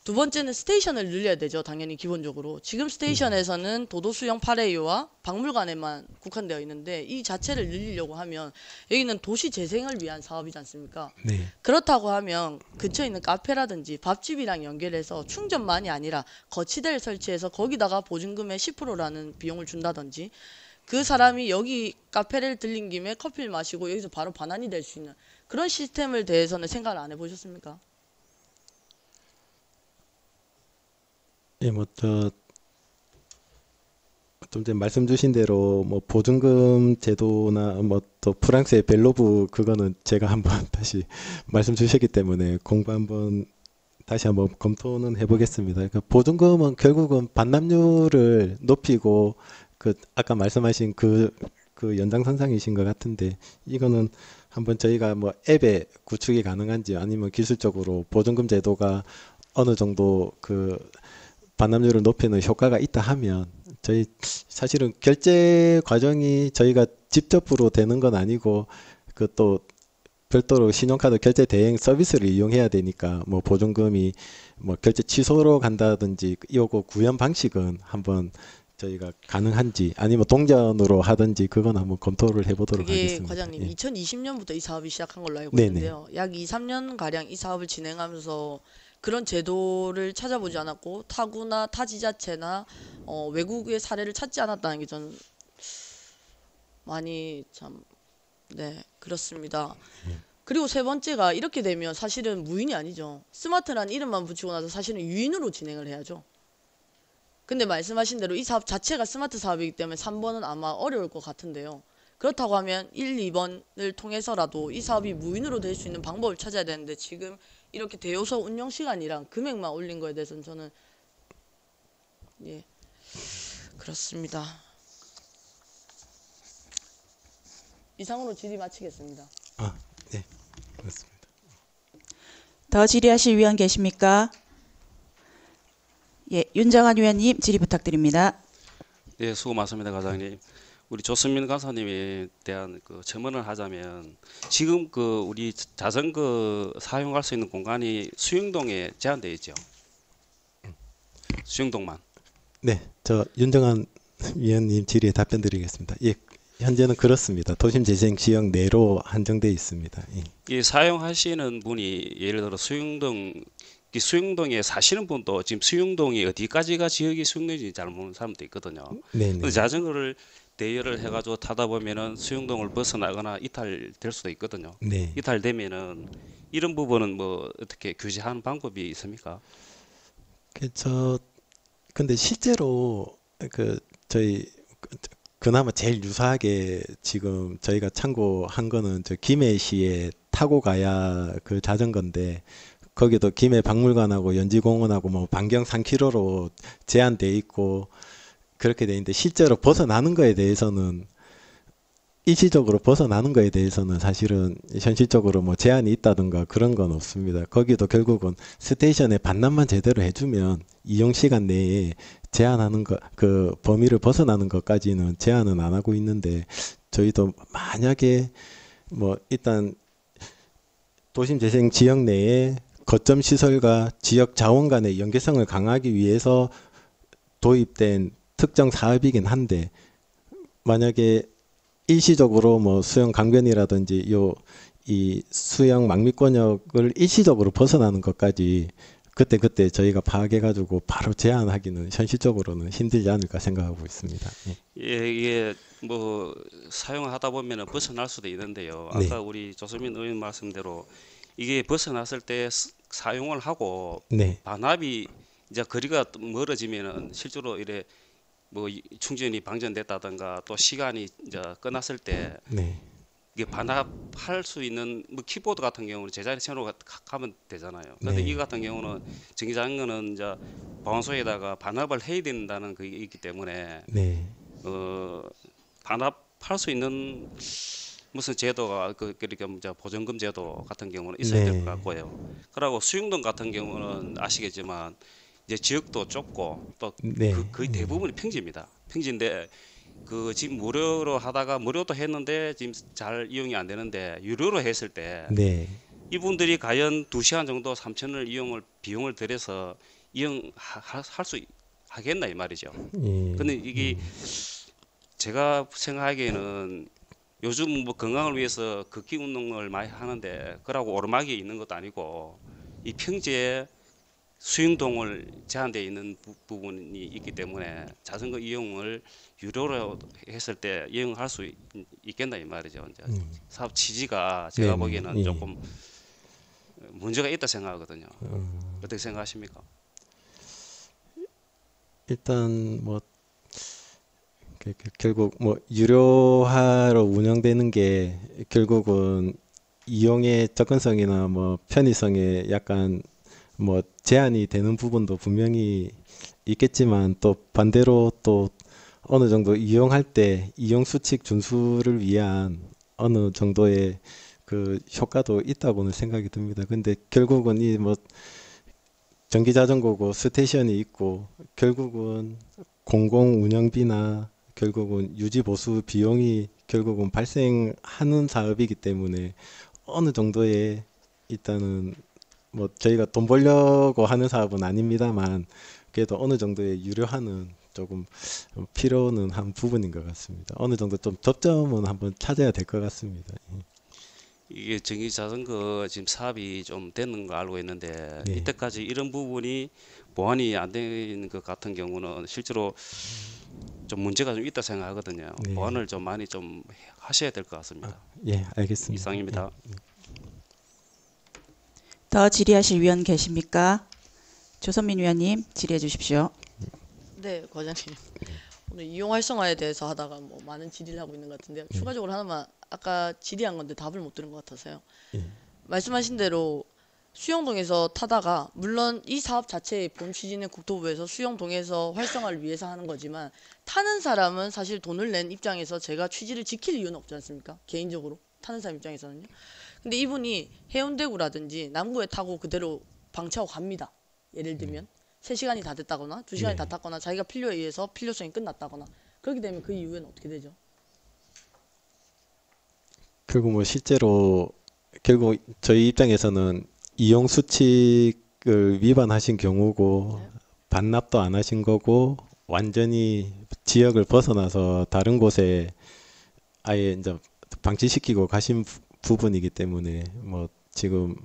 두 번째는 스테이션을 늘려야 되죠. 당연히 기본적으로. 지금 스테이션에서는 도도수영 파레이와 박물관에만 국한되어 있는데 이 자체를 늘리려고 하면 여기는 도시 재생을 위한 사업이지 않습니까? 네. 그렇다고 하면 근처에 있는 카페라든지 밥집이랑 연결해서 충전만이 아니라 거치대를 설치해서 거기다가 보증금의 10%라는 비용을 준다든지 그 사람이 여기 카페를 들린 김에 커피를 마시고 여기서 바로 반환이 될 수 있는 그런 시스템을 대해서는 생각을 안 해보셨습니까? 예, 좀 전에 말씀 주신 대로 뭐 보증금 제도나 뭐 또 프랑스의 벨로브 그거는 제가 한번 다시 말씀 주셨기 때문에 공부 한번 다시 한번 검토는 해보겠습니다. 그러니까 보증금은 결국은 반납률을 높이고 그 아까 말씀하신 그 연장선상이신 것 같은데 이거는 한번 저희가 뭐 앱에 구축이 가능한지 아니면 기술적으로 보증금 제도가 어느 정도 그 반납률을 높이는 효과가 있다 하면 저희 사실은 결제 과정이 저희가 직접으로 되는 건 아니고 그 또 별도로 신용카드 결제 대행 서비스를 이용해야 되니까 뭐 보증금이 뭐 결제 취소로 간다든지 요거 구현 방식은 한번 저희가 가능한지 아니면 동전으로 하든지 그건 한번 검토를 해보도록 그게 하겠습니다. 과장님 예. 2020년부터 이 사업이 시작한 걸로 알고 네네. 있는데요. 약 2, 3년 가량 이 사업을 진행하면서 그런 제도를 찾아보지 않았고 타구나 타지자체나 외국의 사례를 찾지 않았다는 게 저는 많이 참 네, 그렇습니다. 그리고 세 번째가 이렇게 되면 사실은 무인이 아니죠. 스마트란 이름만 붙이고 나서 사실은 유인으로 진행을 해야죠. 근데 말씀하신 대로 이 사업 자체가 스마트 사업이기 때문에 3번은 아마 어려울 것 같은데요. 그렇다고 하면 1, 2번을 통해서라도 이 사업이 무인으로 될 수 있는 방법을 찾아야 되는데 지금 이렇게 대여소 운영 시간이랑 금액만 올린 거에 대해서는 저는 예, 그렇습니다. 이상으로 질의 마치겠습니다. 네, 그렇습니다. 더 질의하실 위원 계십니까? 예, 윤정한 위원님 질의 부탁드립니다. 네, 수고 많습니다, 과장님. 우리 조선민 간사님에 대한 그 첨언을 하자면 지금 그 우리 자전거 사용할 수 있는 공간이 수영동에 제한되어 있죠. 수영동만. 네, 저 윤정한 위원님 질의에 답변 드리겠습니다. 예, 현재는 그렇습니다. 도심재생 지역 내로 한정되어 있습니다. 예. 이 사용하시는 분이 예를 들어 이 수영동에 사시는 분도 지금 수영동이 어디까지가 지역이 수영동인지 잘 모르는 사람도 있거든요. 네, 근데 자전거를 대여를 해가지고 타다 보면은 수영동을 벗어나거나 이탈될 수도 있거든요. 네. 이탈되면은 이런 부분은 뭐 어떻게 규제하는 방법이 있습니까? 근데 실제로 저희 그나마 제일 유사하게 지금 저희가 참고한 거는 저 김해시에 타고 가야 그 자전거인데 거기도 김해 박물관하고 연지공원하고 뭐 반경 3km로 제한돼 있고 그렇게 돼 있는데 실제로 벗어나는 거에 대해서는 일시적으로 벗어나는 거에 대해서는 사실은 현실적으로 뭐 제한이 있다든가 그런 건 없습니다. 거기도 결국은 스테이션의 반납만 제대로 해주면 이용 시간 내에 제한하는 거, 그 범위를 벗어나는 것까지는 제한은 안 하고 있는데 저희도 만약에 뭐 일단 도심재생 지역 내에 거점 시설과 지역 자원 간의 연계성을 강화하기 위해서 도입된 특정 사업이긴 한데 만약에 일시적으로 뭐 수영 강변이라든지 이 수영 망미권역을 일시적으로 벗어나는 것까지 그때 저희가 파악해가지고 바로 제한하기는 현실적으로는 힘들지 않을까 생각하고 있습니다. 예. 예, 이게 뭐 사용하다 보면은 벗어날 수도 있는데요. 아까 네. 우리 조수민 의원 말씀대로 이게 벗어났을 때 사용을 하고 네. 반납이 이제 거리가 멀어지면은 실제로 이래 뭐 충전이 방전됐다든가 또 시간이 이제 끝났을 때 네. 이게 반납할 수 있는 뭐 키보드 같은 경우는 제자리 채로 가면 되잖아요. 그런데 네. 이 같은 경우는 전기자전거는 이제 보안소에다가 반납을 해야 된다는 그게 있기 때문에 네. 반납할 수 있는 무슨 제도가 그렇게 이제 보전금 제도 같은 경우는 있어야 될 것 네. 같고요. 그리고 수영동 같은 경우는 아시겠지만 이제 지역도 좁고 또 네. 거의 대부분이 평지입니다. 평지인데 그 지금 무료로 하다가 무료도 했는데 지금 잘 이용이 안 되는데 유료로 했을 때 네. 이분들이 과연 2시간 정도 3,000을 비용을 들여서 이용할 수 하겠나 이 말이죠. 예. 근데 이게 제가 생각하기에는 요즘 뭐 건강을 위해서 걷기 운동을 많이 하는데 그러고 오르막이 있는 것도 아니고 이 평지에 수영동을 제한되어 있는 부분이 있기 때문에 자전거 이용을 유료로 했을 때 이용할 수 있겠나 이 말이죠. 이제 사업 취지가 제가 네네. 보기에는 예. 조금 문제가 있다 생각하거든요. 어떻게 생각하십니까? 일단 뭐 결국 뭐 유료화로 운영되는 게 결국은 이용의 접근성이나 뭐 편의성에 약간 뭐 제한이 되는 부분도 분명히 있겠지만 또 반대로 또 어느 정도 이용할 때 이용 수칙 준수를 위한 어느 정도의 그 효과도 있다고는 생각이 듭니다. 근데 결국은 이 뭐 전기 자전거고 스테이션이 있고 결국은 공공 운영비나 결국은 유지 보수 비용이 결국은 발생하는 사업이기 때문에 어느 정도의 일단은 뭐 저희가 돈 벌려고 하는 사업은 아닙니다만 그래도 어느 정도의 유료화는 조금 필요는 한 부분인 것 같습니다. 어느 정도 좀 접점은 한번 찾아야 될 것 같습니다. 이게 전기 자전거 지금 사업이 좀 되는 거 알고 있는데 네. 이때까지 이런 부분이 보완이 안 되는 것 같은 경우는 실제로 좀 문제가 좀 있다 생각하거든요. 네. 보완을 좀 많이 좀 하셔야 될 것 같습니다. 예, 알겠습니다. 이상입니다. 더 질의하실 위원 계십니까? 조선민 위원님 질의해 주십시오. 네, 과장님. 오늘 이용 활성화에 대해서 하다가 뭐 많은 질의를 하고 있는 것 같은데요. 추가적으로 하나만 아까 질의한 건데 답을 못 들은 것 같아서요. 예. 말씀하신 대로 수영동에서 타다가 물론 이 사업 자체의 본 취지는 국토부에서 수영동에서 활성화를 위해서 하는 거지만 타는 사람은 사실 돈을 낸 입장에서 제가 취지를 지킬 이유는 없지 않습니까? 개인적으로 타는 사람 입장에서는요. 근데 이분이 해운대구라든지 남구에 타고 그대로 방치하고 갑니다. 예를 들면 3시간이 다 됐다거나 2시간이 다 탔거나 자기가 필요에 의해서 필요성이 끝났다거나 그렇게 되면 그 이후에는 어떻게 되죠? 결국 뭐 실제로 결국 저희 입장에서는 이용 수칙을 위반하신 경우고 반납도 안 하신 거고 완전히 지역을 벗어나서 다른 곳에 아예 이제 방치시키고 가신 부분이기 때문에 뭐 지금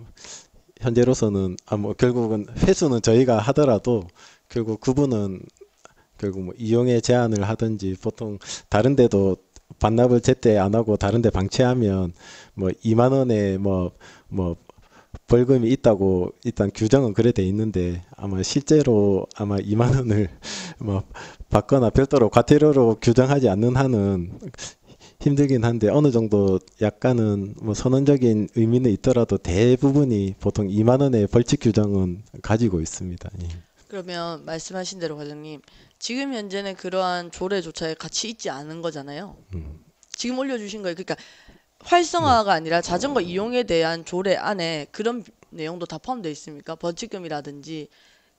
현재로서는 뭐 결국은 회수는 저희가 하더라도 결국 그분은 결국 뭐 이용의 제한을 하든지 보통 다른 데도 반납을 제때 안 하고 다른 데 방치하면 뭐 2만 원에 뭐 벌금이 있다고 일단 규정은 그래 돼 있는데 아마 실제로 아마 2만 원을 뭐 받거나 별도로 과태료로 규정하지 않는 한은 힘들긴 한데 어느 정도 약간은 뭐 선언적인 의미는 있더라도 대부분이 보통 2만 원의 벌칙 규정은 가지고 있습니다. 예. 그러면 말씀하신 대로 과장님 지금 현재는 그러한 조례조차에 같이 있지 않은 거잖아요. 지금 올려주신 거예요. 그러니까 활성화가 아니라 자전거 이용에 대한 조례 안에 그런 내용도 다 포함되어 있습니까? 벌칙금이라든지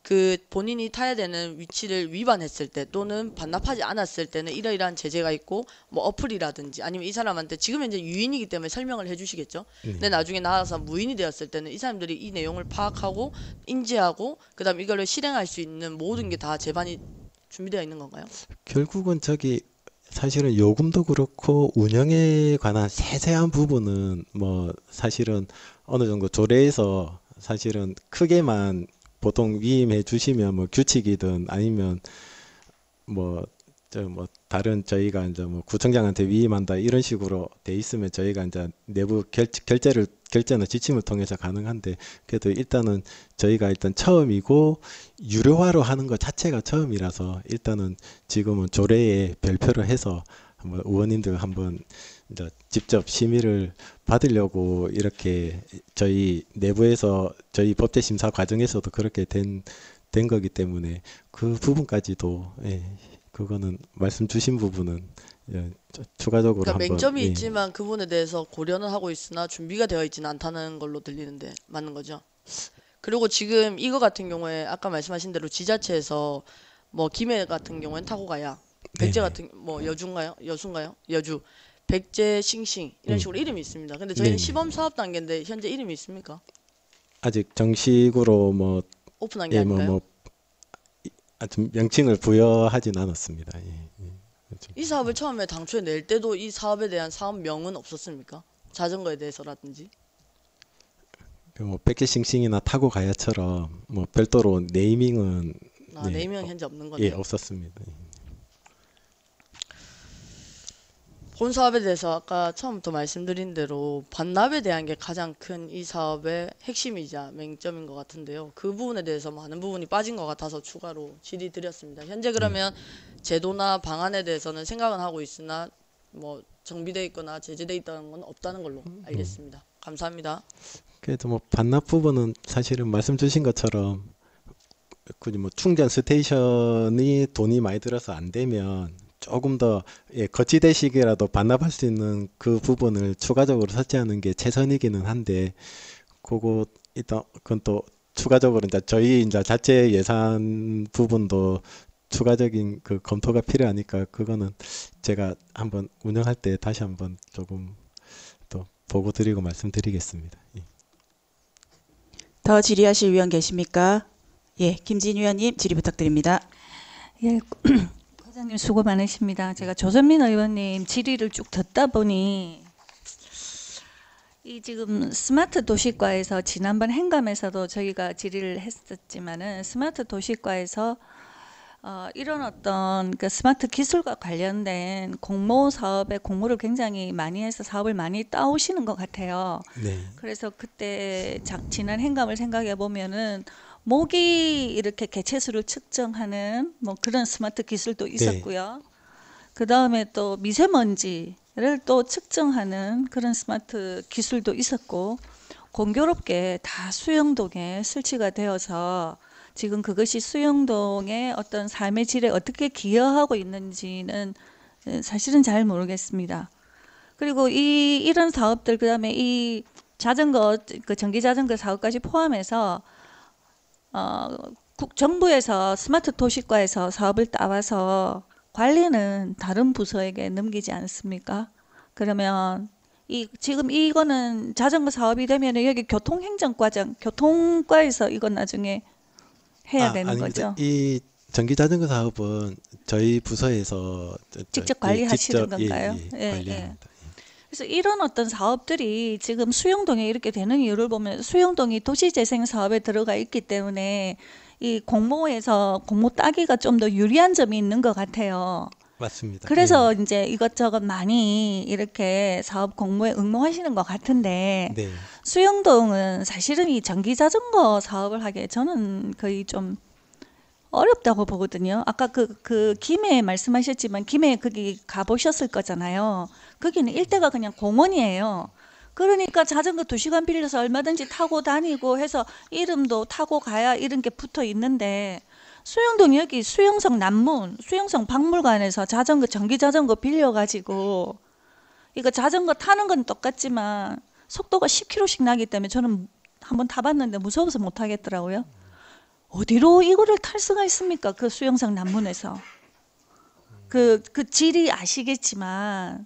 그 본인이 타야 되는 위치를 위반했을 때 또는 반납하지 않았을 때는 이러이러한 제재가 있고 뭐 어플이라든지 아니면 이 사람한테 지금 현재 유인이기 때문에 설명을 해주시겠죠. 근데 나중에 나와서 무인이 되었을 때는 이 사람들이 이 내용을 파악하고 인지하고 그다음 이걸 실행할 수 있는 모든 게 다 제반이 준비되어 있는 건가요? 결국은 저기 사실은 요금도 그렇고 운영에 관한 세세한 부분은 뭐 사실은 어느 정도 조례에서 사실은 크게만 보통 위임해 주시면 뭐 규칙이든 아니면 뭐 다른 저희가 이제 뭐 구청장한테 위임한다 이런 식으로 돼 있으면 저희가 이제 내부 결제나 지침을 통해서 가능한데 그래도 일단은 저희가 일단 처음이고 유료화로 하는 것 자체가 처음이라서 일단은 지금은 조례에 별표를 해서 한번 의원님들 한번 이제 직접 심의를 받으려고 이렇게 저희 내부에서 저희 법제 심사 과정에서도 그렇게 된 거기 때문에 그 부분까지도 그거는 말씀 주신 부분은 추가적으로 그러니까 한번 맹점이 있지만 그 부분에 대해서 고려는 하고 있으나 준비가 되어 있지는 않다는 걸로 들리는데 맞는 거죠? 그리고 지금 이거 같은 경우에 아까 말씀하신 대로 지자체에서 뭐 김해 같은 경우에는 타고 가야 백제 같은 뭐 여주인가요? 여수인가요? 여주 백제 싱싱 이런 식으로 이름이 있습니다. 근데 저희는 시범 사업 단계인데 현재 이름이 있습니까? 아직 정식으로 뭐 오픈한 게 아닌가요? 아주 명칭을 부여하진 않았습니다. 이 사업을 처음에 당초에 낼 때도 이 사업에 대한 사업명은 없었습니까? 자전거에 대해서라든지. 뭐 백제싱싱이나 타고 가야처럼 뭐 별도로 네이밍은 네이밍은 현재 없는 거네요. 없었습니다. 본 사업에 대해서 아까 처음부터 말씀드린 대로 반납에 대한 게 가장 큰 이 사업의 핵심이자 맹점인 것 같은데요. 그 부분에 대해서 많은 부분이 빠진 것 같아서 추가로 질의 드렸습니다. 현재 그러면 제도나 방안에 대해서는 생각은 하고 있으나 뭐 정비되어 있거나 제재되어 있다는 건 없다는 걸로 알겠습니다. 감사합니다. 그래도 뭐 반납 부분은 사실은 말씀 주신 것처럼 굳이 뭐 충전 스테이션이 돈이 많이 들어서 안 되면 조금 더 거치대식이라도 반납할 수 있는 그 부분을 추가적으로 설치하는 게 최선이기는 한데 그거 일단 그건 또 추가적으로 이제 저희 이제 자체 예산 부분도 추가적인 그 검토가 필요하니까 그거는 제가 한번 운영할 때 다시 한번 조금 또 보고 드리고 말씀드리겠습니다. 더 질의하실 위원 계십니까? 예, 김진 위원님 질의 부탁드립니다. 예, 과장님 수고 많으십니다. 제가 조선민 의원님 질의를 쭉 듣다 보니 이 지금 스마트 도시과에서 지난번 행감에서도 저희가 질의를 했었지만은 스마트 도시과에서 이런 어떤 그 스마트 기술과 관련된 공모 사업에 공모를 굉장히 많이 해서 사업을 많이 따오시는 것 같아요. 네. 그래서 그때 지난 행감을 생각해 보면은 모기 이렇게 개체수를 측정하는 뭐 그런 스마트 기술도 있었고요. 그 다음에 또 미세먼지를 또 측정하는 그런 스마트 기술도 있었고, 공교롭게 다 수영동에 설치가 되어서 지금 그것이 수영동의 어떤 삶의 질에 어떻게 기여하고 있는지는 사실은 잘 모르겠습니다. 그리고 이런 사업들, 그다음에 이 자전거, 그 전기 자전거 사업까지 포함해서 정부에서 스마트 도시과에서 사업을 따와서 관리는 다른 부서에게 넘기지 않습니까? 그러면 지금 이거는 자전거 사업이 되면 여기 교통행정과장, 교통과에서 이건 나중에 해야 되는 아닙니다. 거죠. 이 전기 자전거 사업은 저희 부서에서 직접 관리하시는 건가요? 관리합니다. 그래서 이런 어떤 사업들이 지금 수영동에 이렇게 되는 이유를 보면 수영동이 도시재생 사업에 들어가 있기 때문에 이 공모에서 공모 따기가 좀 더 유리한 점이 있는 것 같아요. 맞습니다. 그래서 이제 이것저것 많이 이렇게 사업 공모에 응모하시는 것 같은데 네. 수영동은 사실은 이 전기 자전거 사업을 하기에 저는 거의 좀 어렵다고 보거든요. 아까 그 김해 말씀하셨지만 김해 거기 가보셨을 거잖아요. 거기는 일대가 그냥 공원이에요. 그러니까 자전거 2시간 빌려서 얼마든지 타고 다니고 해서 이름도 타고 가야 이런 게 붙어 있는데, 수영동 여기 수영성 남문, 수영성 박물관에서 전기 자전거 빌려가지고 이거 자전거 타는 건 똑같지만 속도가 10km씩 나기 때문에 저는 한번 타봤는데 무서워서 못 하겠더라고요. 어디로 이거를 탈 수가 있습니까? 그 수영성 남문에서. 그 질이 아시겠지만.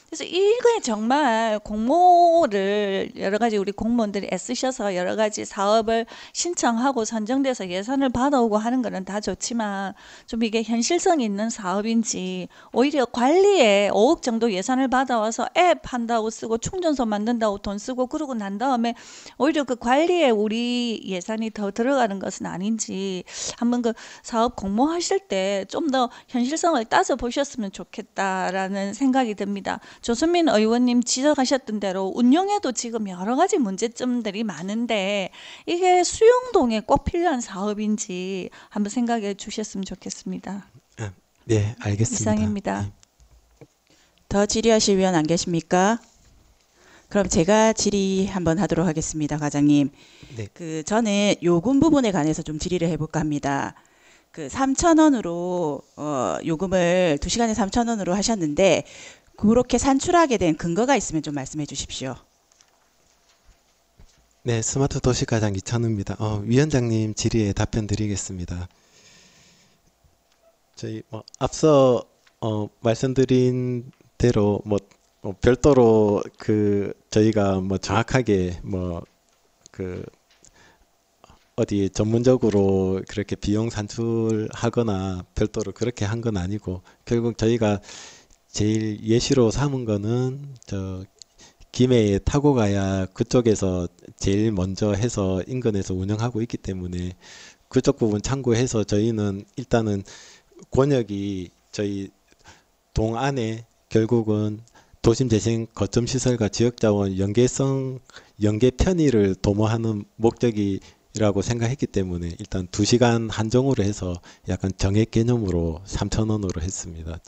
그래서 이거에 정말 공모를 여러 가지 우리 공무원들이 애쓰셔서 여러 가지 사업을 신청하고 선정돼서 예산을 받아오고 하는 거는 다 좋지만 좀 이게 현실성 있는 사업인지, 오히려 관리에 5억 정도 예산을 받아와서 앱 한다고 쓰고 충전소 만든다고 돈 쓰고 그러고 난 다음에 오히려 그 관리에 우리 예산이 더 들어가는 것은 아닌지 한번 그 사업 공모하실 때 좀 더 현실성을 따져보셨으면 좋겠다라는 생각이 듭니다. 조선민 의원님 지적하셨던 대로 운영에도 지금 여러 가지 문제점들이 많은데 이게 수영동에 꼭 필요한 사업인지 한번 생각해 주셨으면 좋겠습니다. 네, 알겠습니다. 이상입니다. 더 질의하실 위원 안 계십니까? 그럼 제가 질의 한번 하도록 하겠습니다, 과장님. 네. 저는 요금 부분에 관해서 좀 질의를 해볼까 합니다. 3,000원으로 요금을 2시간에 3,000원으로 하셨는데 그렇게 산출하게 된 근거가 있으면 좀 말씀해 주십시오. 네, 스마트 도시과장 이찬우입니다. 위원장님 질의에 답변 드리겠습니다. 저희 앞서 말씀드린 대로 별도로 저희가 정확하게 어디 전문적으로 그렇게 비용 산출하거나 별도로 그렇게 한 건 아니고, 결국 저희가 제일 예시로 삼은 거는 김해에 타고 가야 그쪽에서 제일 먼저 해서 인근에서 운영하고 있기 때문에 그쪽 부분 참고해서 저희는 일단은 권역이 저희 동 안에 결국은 도심재생 거점시설과 지역자원 연계 편의를 도모하는 목적이라고 생각했기 때문에 일단 2시간 한정으로 해서 약간 정액 개념으로 3,000원으로 했습니다.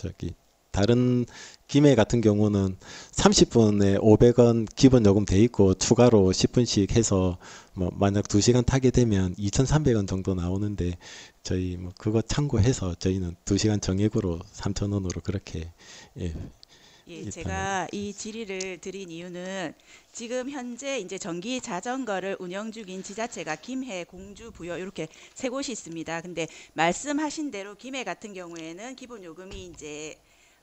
다른 김해 같은 경우는 30분에 500원 기본 요금 돼 있고 추가로 10분씩 해서 만약 2시간 타게 되면 2,300원 정도 나오는데 저희 그거 참고해서 저희는 2시간 정액으로 3,000원으로 그렇게 제가 이 질의를 드린 이유는 지금 현재 이제 전기 자전거를 운영 중인 지자체가 김해, 공주, 부여 이렇게 3곳이 있습니다. 근데 말씀하신 대로 김해 같은 경우에는 기본 요금이 이제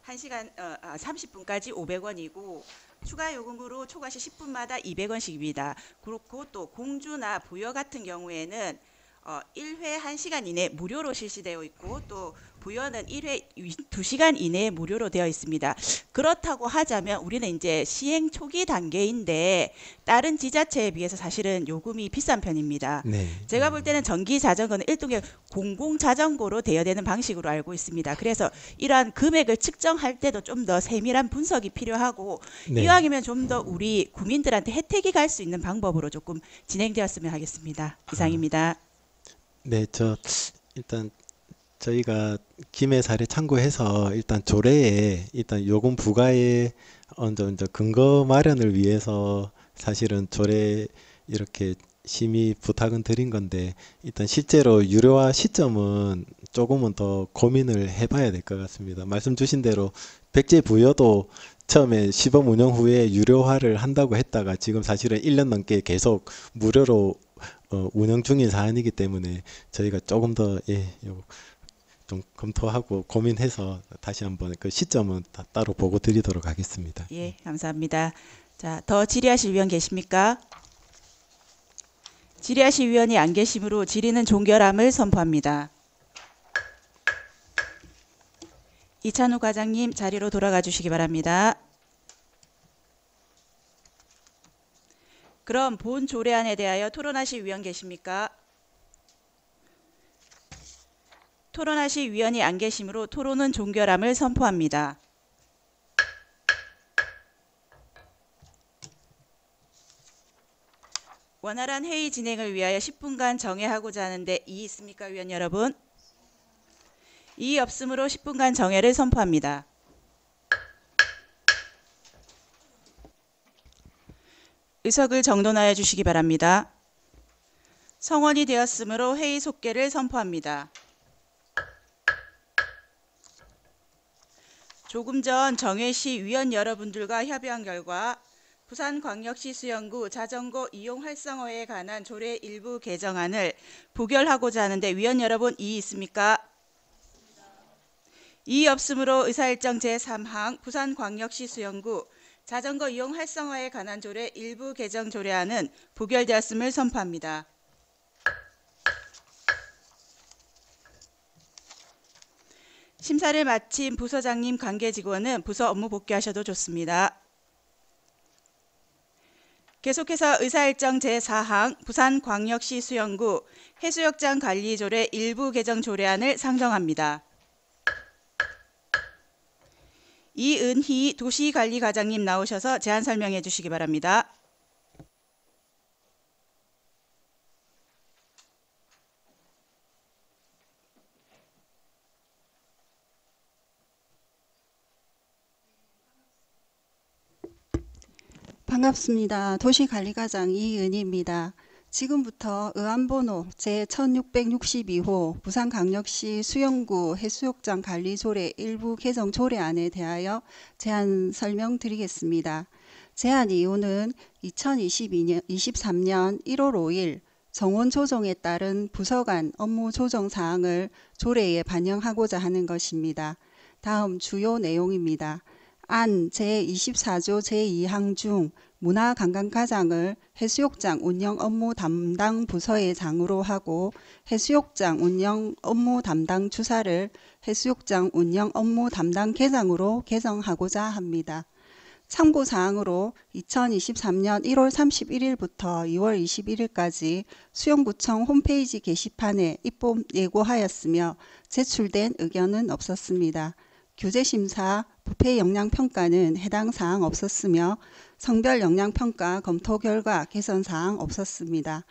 1시간 30분까지 500원이고 추가 요금으로 초과시 10분마다 200원씩입니다. 그렇고 또 공주나 부여 같은 경우에는 1회 1시간 이내 무료로 실시되어 있고 또 부여는 1회 2시간 이내에 무료로 되어 있습니다. 그렇다고 하자면 우리는 이제 시행 초기 단계인데 다른 지자체에 비해서 사실은 요금이 비싼 편입니다. 네. 제가 볼 때는 전기 자전거는 일종의 공공 자전거로 대여되는 방식으로 알고 있습니다. 그래서 이러한 금액을 측정할 때도 좀 더 세밀한 분석이 필요하고 네. 이왕이면 좀 더 우리 국민들한테 혜택이 갈 수 있는 방법으로 조금 진행되었으면 하겠습니다. 이상입니다. 네, 일단 저희가 김해 사례 참고해서 일단 조례에 일단 요금 부과에 먼저 근거 마련을 위해서 사실은 조례 이렇게 심의 부탁은 드린 건데 일단 실제로 유료화 시점은 조금은 더 고민을 해봐야 될 것 같습니다. 말씀 주신 대로 백제 부여도 처음에 시범 운영 후에 유료화를 한다고 했다가 지금 사실은 1년 넘게 계속 무료로 운영 중인 사안이기 때문에 저희가 조금 더 좀 검토하고 고민해서 다시 한번 그 시점은 따로 보고 드리도록 하겠습니다. 예, 감사합니다. 자, 더 질의하실 위원 계십니까? 질의하실 위원이 안 계시므로 질의는 종결함을 선포합니다. 이찬우 과장님 자리로 돌아가 주시기 바랍니다. 그럼 본 조례안에 대하여 토론하실 위원 계십니까? 토론하실 위원이 안 계시므로 토론은 종결함을 선포합니다. 원활한 회의 진행을 위하여 10분간 정회하고자 하는데 이의 있습니까, 위원 여러분? 이의 없으므로 10분간 정회를 선포합니다. 의석을 정돈하여 주시기 바랍니다. 성원이 되었으므로 회의 속개를 선포합니다. 조금 전 정회 시 위원 여러분들과 협의한 결과 부산광역시 수영구 자전거 이용 활성화에 관한 조례 일부 개정안을 부결하고자 하는데 위원 여러분 이의 있습니까? 이의 없으므로 의사일정 제3항 부산광역시 수영구 자전거 이용 활성화에 관한 조례 일부 개정 조례안은 부결되었음을 선포합니다. 심사를 마친 부서장님 관계직원은 부서 업무 복귀하셔도 좋습니다. 계속해서 의사일정 제4항 부산광역시 수영구 해수욕장 관리조례 일부 개정 조례안을 상정합니다. 이은희 도시관리과장님 나오셔서 제안 설명해 주시기 바랍니다. 반갑습니다. 도시관리과장 이은희입니다. 지금부터 의안번호 제1662호 부산광역시 수영구 해수욕장 관리조례 일부 개정 조례안에 대하여 제안 설명드리겠습니다. 제안 이유는 2023년 1월 5일 정원 조정에 따른 부서 간 업무 조정 사항을 조례에 반영하고자 하는 것입니다. 다음 주요 내용입니다. 안 제24조 제2항 중 문화관광과장을 해수욕장 운영 업무 담당 부서의 장으로 하고 해수욕장 운영 업무 담당 주사를 해수욕장 운영 업무 담당 계장으로 개정하고자 합니다. 참고사항으로 2023년 1월 31일부터 2월 21일까지 수영구청 홈페이지 게시판에 입법 예고하였으며 제출된 의견은 없었습니다. 교재심사, 부패 역량평가는 해당 사항 없었으며 성별 역량평가 검토 결과 개선 사항 없었습니다.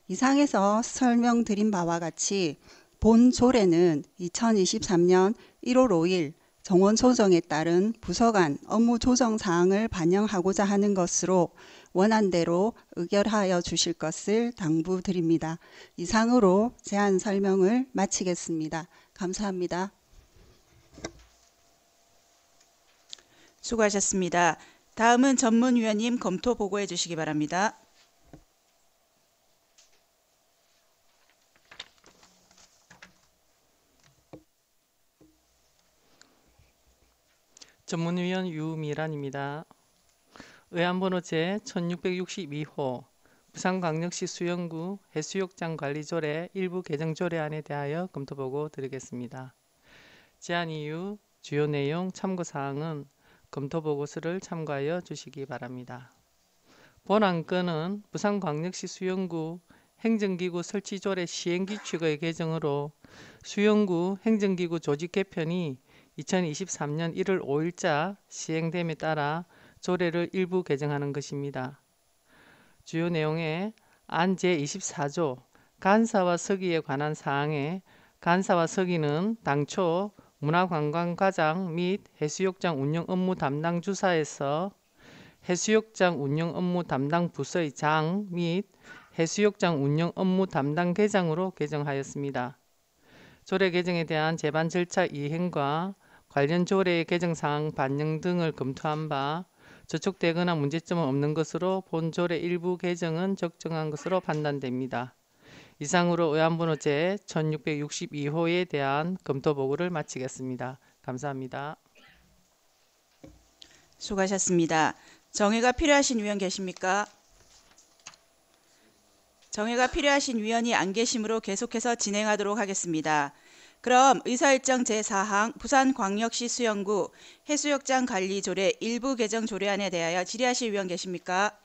이상에서 설명드린 바와 같이 본 조례는 2023년 1월 5일 정원 조정에 따른 부서 간 업무 조정 사항을 반영하고자 하는 것으로 원안대로 의결하여 주실 것을 당부드립니다. 이상으로 제안 설명을 마치겠습니다. 감사합니다. 수고하셨습니다. 다음은 전문위원님 검토 보고해 주시기 바랍니다. 전문위원 유미란입니다. 의안번호 제1662호 부산광역시 수영구 해수욕장 관리조례 일부 개정 조례안에 대하여 검토 보고 드리겠습니다. 제안 이유, 주요 내용, 참고사항은 검토보고서를 참고하여 주시기 바랍니다. 본 안건은 부산광역시 수영구 행정기구 설치조례 시행규칙의 개정으로 수영구 행정기구 조직 개편이 2023년 1월 5일자 시행됨에 따라 조례를 일부 개정하는 것입니다. 주요 내용에 안 제24조 간사와 서기에 관한 사항에 간사와 서기는 당초 문화관광과장 및 해수욕장 운영 업무 담당 주사에서 해수욕장 운영 업무 담당 부서의 장 및 해수욕장 운영 업무 담당 계장으로 개정하였습니다. 조례 개정에 대한 제반 절차 이행과 관련 조례의 개정 사항 반영 등을 검토한 바 저촉되거나 문제점은 없는 것으로 본 조례 일부 개정은 적정한 것으로 판단됩니다. 이상으로 의안번호 제 1662호에 대한 검토 보고를 마치겠습니다. 감사합니다. 수고하셨습니다. 정의가 필요하신 위원 계십니까? 정의가 필요하신 위원이 안 계시므로 계속해서 진행하도록 하겠습니다. 그럼 의사일정 제4항 부산광역시 수영구 해수욕장 관리조례 일부 개정 조례안에 대하여 질의하실 위원 계십니까?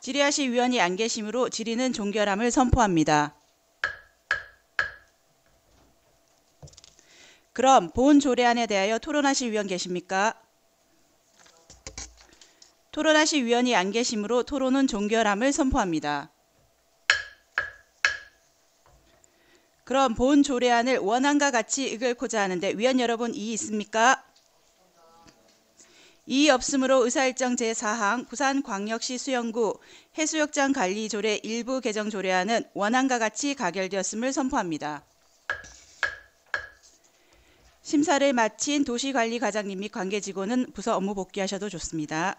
질의하실 위원이 안 계시므로 질의는 종결함을 선포합니다. 그럼 본 조례안에 대하여 토론하실 위원 계십니까? 토론하실 위원이 안 계시므로 토론은 종결함을 선포합니다. 그럼 본 조례안을 원안과 같이 읽고자 하는데 위원 여러분 이의 있습니까? 이의 없으므로 의사일정 제4항 부산광역시 수영구 해수욕장 관리조례 일부 개정 조례안은 원안과 같이 가결되었음을 선포합니다. 심사를 마친 도시관리과장님 및 관계직원은 부서 업무 복귀하셔도 좋습니다.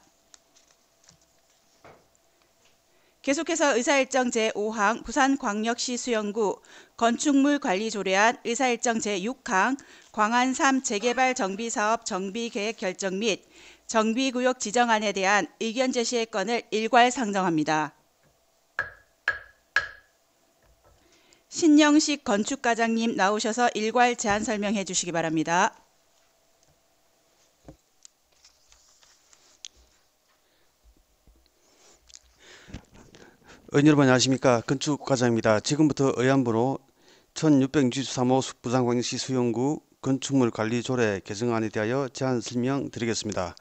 계속해서 의사일정 제5항 부산광역시 수영구 건축물 관리 조례안 의사일정 제6항 광안 3 재개발 정비사업 정비계획 결정 및 정비구역 지정안에 대한 의견 제시의 건을 일괄 상정합니다. 신영식 건축과장님 나오셔서 일괄 제안 설명해 주시기 바랍니다. 의원 여러분 안녕하십니까. 건축과장입니다. 지금부터 의안번호 1663호 부산광역시 수영구 건축물 관리 조례 개정안에 대하여 제안 설명드리겠습니다.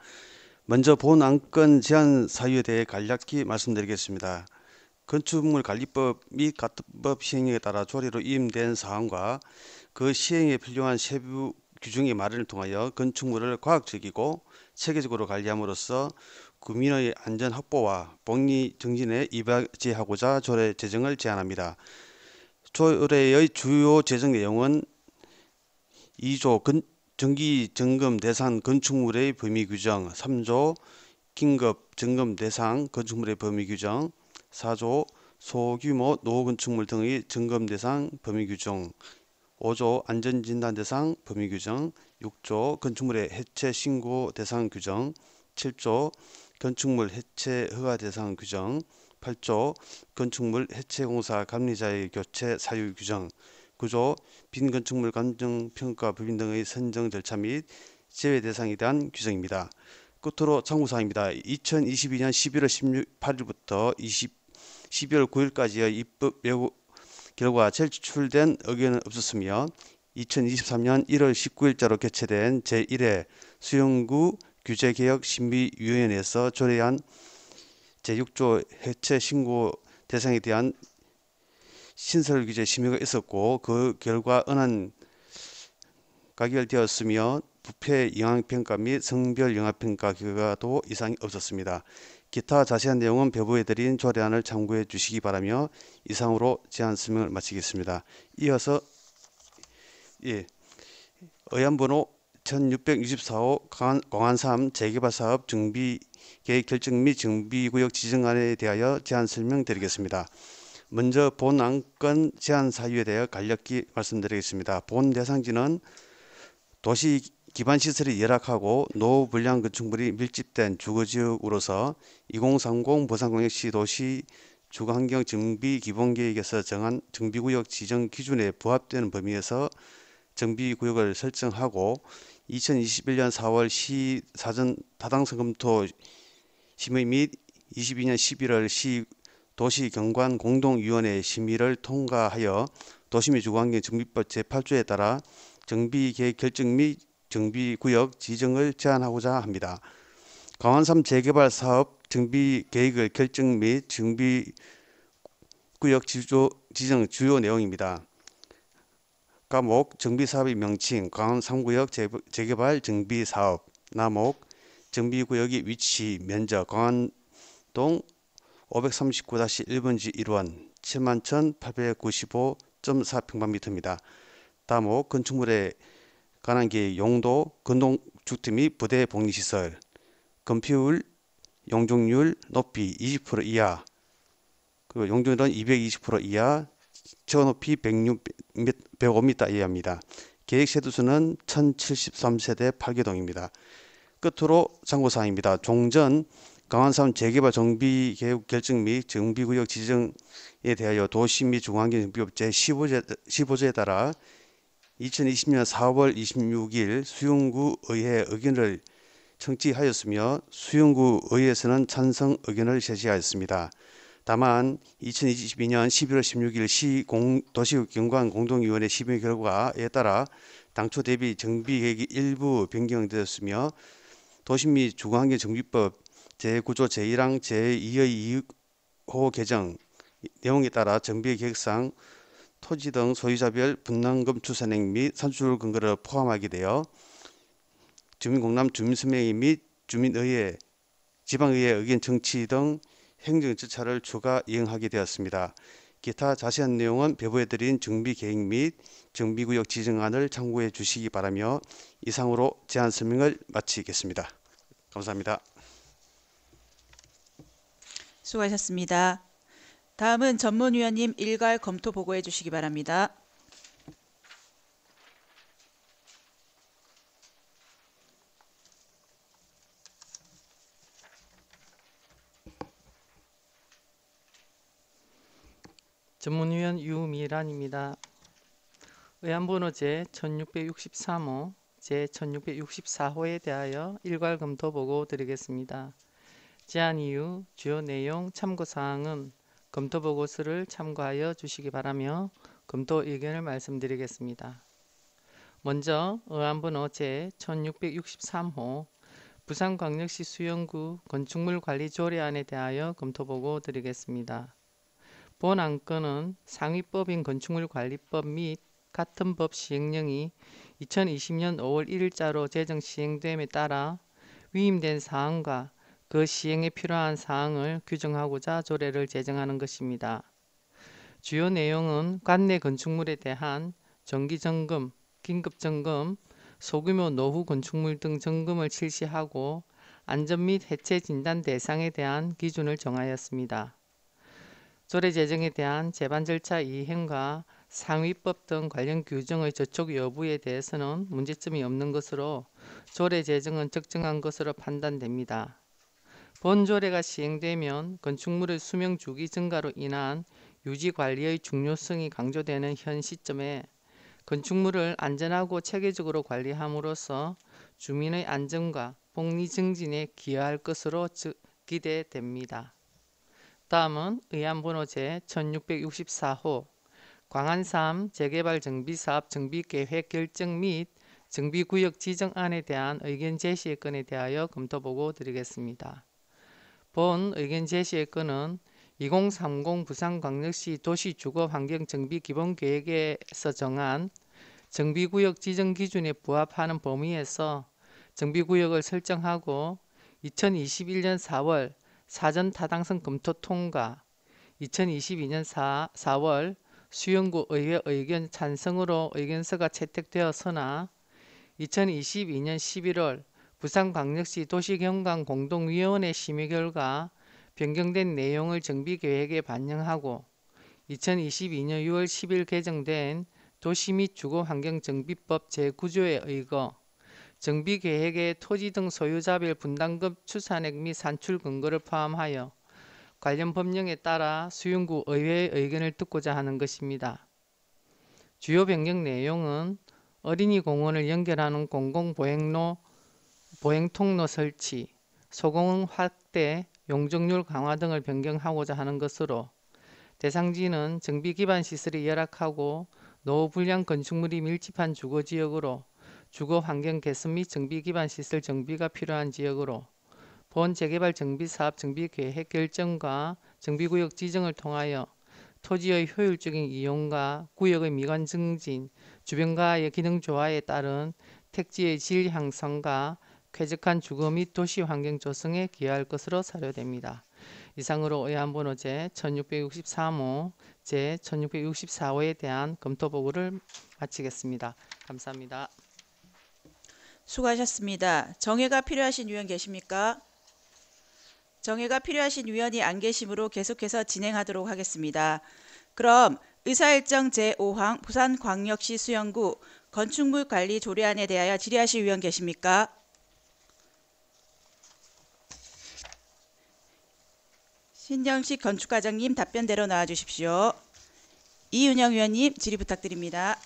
먼저 본 안건 제안 사유에 대해 간략히 말씀드리겠습니다. 건축물 관리법 및 같은 법 시행령에 따라 조례로 위임된 사항과 그 시행에 필요한 세부 규정의 마련을 통하여 건축물을 과학적이고 체계적으로 관리함으로써 구민의 안전 확보와 복리 정진에 이바지하고자 조례 제정을 제안합니다. 조례의 주요 제정 내용은 2조 정기 점검 대상 건축물의 범위 규정, 3조 긴급 점검 대상 건축물의 범위 규정, 4조 소규모 노후 건축물 등의 점검 대상 범위 규정, 5조 안전진단 대상 범위 규정, 6조 건축물의 해체 신고 대상 규정, 7조 건축물 해체 허가 대상 규정, 8조 건축물 해체 공사 감리자의 교체 사유 규정, 9조 빈 건축물 감정평가 법인 등의 선정 절차 및 제외 대상에 대한 규정입니다. 끝으로 참고사항입니다. 2022년 11월 18일부터 12월 9일까지의 입법 예고 결과 제출된 의견은 없었으며 2023년 1월 19일자로 개최된 제1회 수영구 규제개혁 심의위원회에서 조례안 제6조 해체 신고 대상에 대한 신설 규제 심의가 있었고 그 결과 언안 가결되었으며 부패 영향평가 및 성별 영향평가 결과도 이상이 없었습니다. 기타 자세한 내용은 배부해 드린 조례안을 참고해 주시기 바라며 이상으로 제안 설명을 마치겠습니다. 이어서 의안번호 1664호 광안 3 재개발 사업 정비 계획 결정 및 정비구역 지정안에 대하여 제안 설명드리겠습니다. 먼저 본 안건 제안 사유에 대해 간략히 말씀드리겠습니다. 본 대상지는 도시 기반 시설이 열악하고 노후 불량 건축물이 밀집된 주거지역으로서 2030 부산광역시 도시 주거환경 정비 기본계획에서 정한 정비구역 지정 기준에 부합되는 범위에서 정비구역을 설정하고 2021년 4월 시 사전 타당성 검토 심의 및 22년 11월 시 도시경관 공동위원회 심의를 통과하여 도시및 주거환경 정비법 제8조에 따라 정비계획 결정 및 정비구역 지정을 제한하고자 합니다. 강원3 재개발 사업 정비계획을 결정 및 정비구역 지정 주요 내용입니다. 과목 정비사업의 명칭, 강원 3구역 재개발 정비사업, 나목 정비구역의 위치, 면적, 강원동 539-1번지 1원 71,895.4평방미터입니다. 다목 건축물에 관한 계획, 용도, 근동주택 및 부대 복리시설, 건폐율, 용적률, 높이 20% 이하, 그리고 용적률은 220% 이하, 최고 높이 105m 이하입니다. 계획 세대수는 1073세대 8개동입니다. 끝으로 참고사항입니다. 종전 강원3 재개발 정비계획 결정 및 정비구역 지정에 대하여 도시 및 중앙경정비법 제15조에 따라 2020년 4월 26일 수영구 의회 의견을 청취하였으며 수영구 의회에서는 찬성 의견을 제시하였습니다. 다만 2022년 11월 16일 시 도시경관 공동위원회 심의 결과에 따라 당초 대비 정비계획이 일부 변경되었으며 도시 및 주거환경 정비법 제9조 제1항 제2의 2호 개정 내용에 따라 정비계획상 토지 등 소유자별 분담금 추산액 및 산출 근거를 포함하게 되어 주민공람, 주민설명회 및 주민의회, 지방의회 의견 청취 등 행정 절차를 추가 이행하게 되었습니다. 기타 자세한 내용은 배부해드린 정비계획 및 정비구역 지정안을 참고해 주시기 바라며 이상으로 제안 설명을 마치겠습니다. 감사합니다. 수고하셨습니다. 다음은 전문위원님 일괄 검토 보고해 주시기 바랍니다. 전문위원 유미란입니다. 의안번호 제1663호, 제1664호에 대하여 일괄 검토 보고 드리겠습니다. 제안 이유, 주요 내용, 참고사항은 검토 보고서를 참고하여 주시기 바라며 검토 의견을 말씀드리겠습니다. 먼저 의안번호 제1663호 부산광역시 수영구 건축물 관리 조례안에 대하여 검토 보고 드리겠습니다. 본 안건은 상위법인 건축물관리법 및 같은 법 시행령이 2020년 5월 1일자로 제정 시행됨에 따라 위임된 사항과 그 시행에 필요한 사항을 규정하고자 조례를 제정하는 것입니다. 주요 내용은 관내 건축물에 대한 정기점검, 긴급점검, 소규모 노후 건축물 등 점검을 실시하고 안전 및 해체 진단 대상에 대한 기준을 정하였습니다. 조례 제정에 대한 제반 절차 이행과 상위법 등 관련 규정의 저촉 여부에 대해서는 문제점이 없는 것으로 조례 제정은 적정한 것으로 판단됩니다. 본 조례가 시행되면 건축물의 수명 주기 증가로 인한 유지 관리의 중요성이 강조되는 현 시점에 건축물을 안전하고 체계적으로 관리함으로써 주민의 안전과 복리 증진에 기여할 것으로 기대됩니다. 다음은 의안번호 제1664호 광안3 재개발 정비사업 정비계획 결정 및 정비구역 지정안에 대한 의견 제시의 건에 대하여 검토보고 드리겠습니다. 본 의견 제시의 건은 2030 부산광역시 도시주거환경정비기본계획에서 정한 정비구역 지정 기준에 부합하는 범위에서 정비구역을 설정하고 2021년 4월 사전 타당성 검토 통과, 2022년 4월 수영구 의회 의견 찬성으로 의견서가 채택되었으나 2022년 11월 부산광역시 도시경관 공동위원회 심의 결과 변경된 내용을 정비계획에 반영하고 2022년 6월 10일 개정된 도시 및 주거환경정비법 제9조에 의거 정비계획에 토지 등 소유자별 분담금 추산액 및 산출 근거를 포함하여 관련 법령에 따라 수영구 의회의 의견을 듣고자 하는 것입니다. 주요 변경 내용은 어린이 공원을 연결하는 공공보행로, 보행통로 설치, 소공원 확대, 용적률 강화 등을 변경하고자 하는 것으로 대상지는 정비 기반 시설이 열악하고 노후 불량 건축물이 밀집한 주거지역으로 주거 환경 개선 및 정비 기반 시설 정비가 필요한 지역으로 본 재개발 정비 사업 정비 계획 결정과 정비구역 지정을 통하여 토지의 효율적인 이용과 구역의 미관 증진, 주변과의 기능 조화에 따른 택지의 질 향상과 쾌적한 주거 및 도시 환경 조성에 기여할 것으로 사료됩니다. 이상으로 의안번호 제1663호, 제1664호에 대한 검토 보고를 마치겠습니다. 감사합니다. 수고하셨습니다. 정회가 필요하신 위원 계십니까? 정회가 필요하신 위원이 안 계시므로 계속해서 진행하도록 하겠습니다. 그럼 의사일정 제5항 부산광역시 수영구 건축물 관리 조례안에 대하여 질의하실 위원 계십니까? 신정식 건축과장님 답변대로 나와주십시오. 이윤영 위원님 질의 부탁드립니다.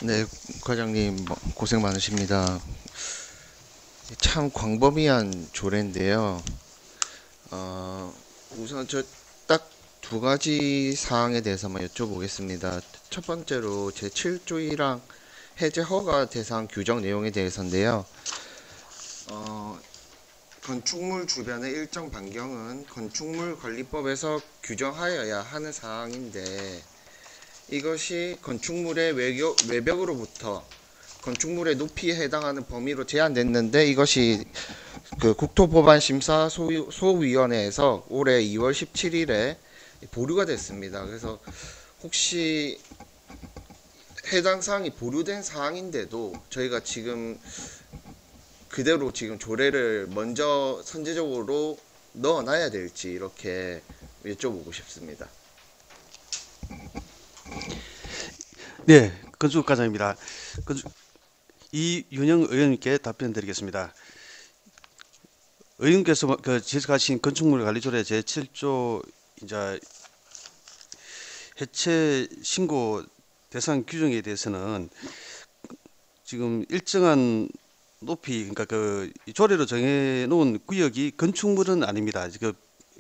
네, 과장님 고생 많으십니다. 참 광범위한 조례인데요. 우선 저 딱 두 가지 사항에 대해서만 여쭤보겠습니다. 첫 번째로 제7조 1항 해제 허가 대상 규정 내용에 대해서인데요. 건축물 주변의 일정 반경은 건축물 관리법에서 규정하여야 하는 사항인데 이것이 건축물의 외벽으로부터 건축물의 높이에 해당하는 범위로 제한됐는데 이것이 그 국토법안심사 소위원회에서 올해 2월 17일에 보류가 됐습니다. 그래서 혹시 해당 사항이 보류된 사항인데도 저희가 지금 그대로 지금 조례를 먼저 선제적으로 넣어놔야 될지 이렇게 여쭤보고 싶습니다. 네, 건축과장입니다. 이윤영 의원님께 답변드리겠습니다. 의원께서 지적하신 건축물 관리조례 제7조 이제 해체 신고 대상 규정에 대해서는 지금 일정한 높이 그러니까 그 조례로 정해놓은 구역이 건축물은 아닙니다.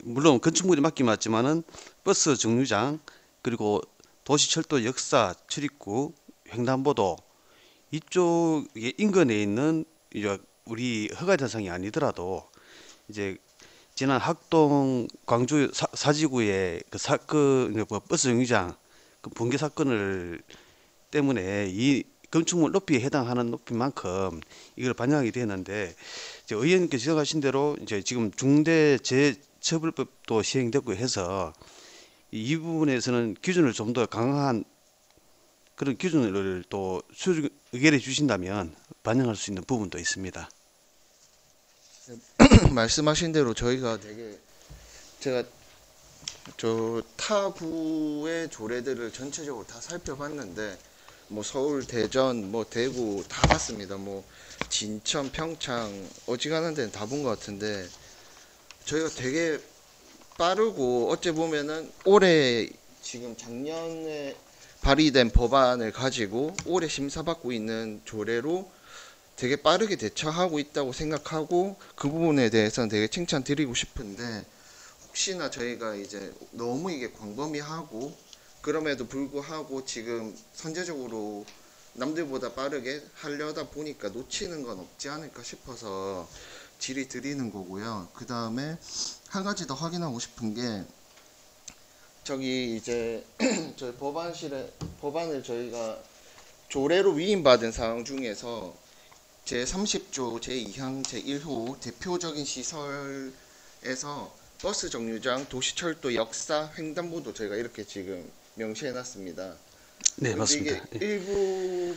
물론 건축물이 맞긴 맞지만은 버스 정류장 그리고 도시철도 역사 출입구 횡단보도 이쪽에 인근에 있는 이제 우리 허가 대상이 아니더라도 이제 지난 학동 광주 사지구의 그 사건 버스 정류장 그 붕괴 사건을 때문에 이 건축물 높이에 해당하는 높이만큼 이걸 반영하게 되었는데 이제 의원님께서 지적하신 대로 이제 지금 중대재해처벌법도 시행되고 해서 이 부분에서는 기준을 좀 더 강화한 그런 기준을 또 의결해 주신다면 반영할 수 있는 부분도 있습니다. 말씀하신 대로 저희가 제가 저 타구의 조례들을 전체적으로 다 살펴봤는데 뭐 서울, 대전, 뭐 대구 다 봤습니다. 뭐 진천, 평창 어지간한 데는 다 본 것 같은데 저희가 되게 빠르고 어째 보면은 올해 지금 작년에 발의된 법안을 가지고 올해 심사받고 있는 조례로 되게 빠르게 대처하고 있다고 생각하고 그 부분에 대해서는 되게 칭찬드리고 싶은데 혹시나 저희가 이제 너무 이게 광범위하고 그럼에도 불구하고 지금 선제적으로 남들보다 빠르게 하려다 보니까 놓치는 건 없지 않을까 싶어서 질의 드리는 거고요. 그 다음에 한 가지 더 확인하고 싶은 게 저기 이제 저희 법안을 저희가 조례로 위임받은 사항 중에서 제30조 제2항 제1호 대표적인 시설에서 버스 정류장, 도시철도, 역사, 횡단보도 저희가 이렇게 지금 명시해놨습니다. 네, 맞습니다. 이게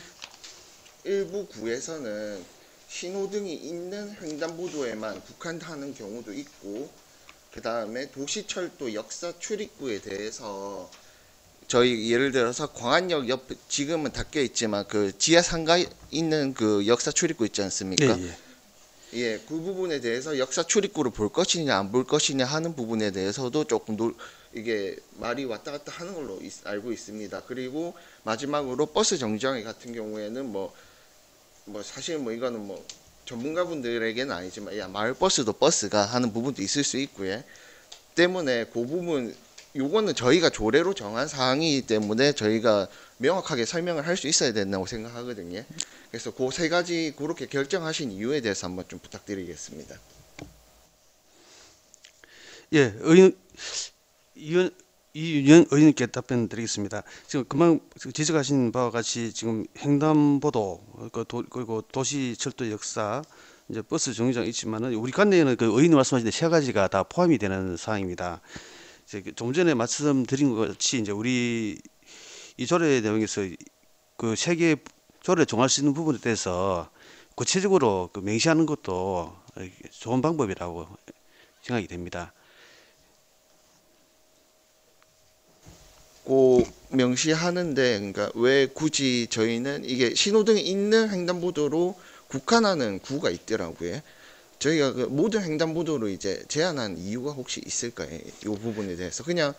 일부 구에서는 신호등이 있는 횡단보도에만 국한하는 경우도 있고 그 다음에 도시철도 역사 출입구에 대해서 저희 예를 들어서 광안역 옆 지금은 닫혀 있지만 그 지하 상가에 있는 그 역사 출입구 있지 않습니까? 예, 예. 예, 그 부분에 대해서 역사 출입구를 볼 것이냐 안 볼 것이냐 하는 부분에 대해서도 조금 이게 말이 왔다 갔다 하는 걸로 알고 있습니다. 그리고 마지막으로 버스 정류장 같은 경우에는 뭐 사실 뭐 이거는 뭐 전문가분들에게는 아니지만 야 마을 버스도 버스가 하는 부분도 있을 수 있고요. 때문에 그 부분 요거는 저희가 조례로 정한 사항이기 때문에 저희가 명확하게 설명을 할 수 있어야 된다고 생각하거든요. 그래서 그 세 가지 그렇게 결정하신 이유에 대해서 한번 좀 부탁드리겠습니다. 예, 이윤영 의원님께 답변 드리겠습니다. 지금 금방 지적하신 바와 같이 지금 횡단보도 그리고 도시철도 역사 이제 버스 정류장 있지만은 우리 관내에는 그 의원님 말씀하신 세 가지가 다 포함이 되는 사항입니다. 이제 좀 전에 말씀드린 것 같이 이제 우리 이 조례 내용에서 그 세 개 조례 정할 수 있는 부분에 대해서 구체적으로 그 명시하는 것도 좋은 방법이라고 생각이 됩니다. 꼭 명시하는데 그러니까 왜 굳이 저희는 이게 신호등이 있는 횡단보도로 국한하는 구가 있더라고요. 저희가 그 모든 횡단보도로 이제 제한한 이유가 혹시 있을까요? 이 부분에 대해서 그냥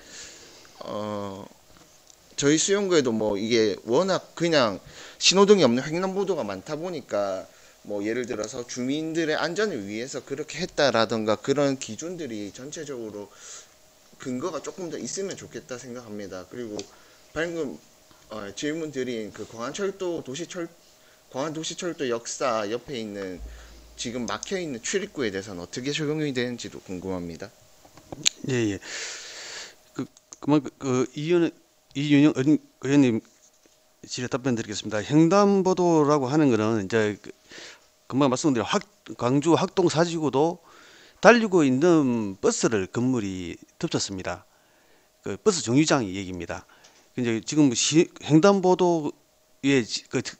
저희 수영구에도 뭐 이게 워낙 그냥 신호등이 없는 횡단보도가 많다 보니까 뭐 예를 들어서 주민들의 안전을 위해서 그렇게 했다라던가 그런 기준들이 전체적으로 근거가 조금 더 있으면 좋겠다 생각합니다. 그리고 방금 질문 드린 그 광안도시철도 역사 옆에 있는 지금 막혀 있는 출입구에 대해서는 어떻게 적용이 되는지도 궁금합니다. 예. 이윤영 의원님 질의 답변드리겠습니다. 횡단보도라고 하는 것은 이제 금방 말씀드린 광주 학동 사지구도 달리고 있는 버스를 건물이 덮쳤습니다. 그 버스 정류장 얘기입니다. 이제 지금 횡단보도에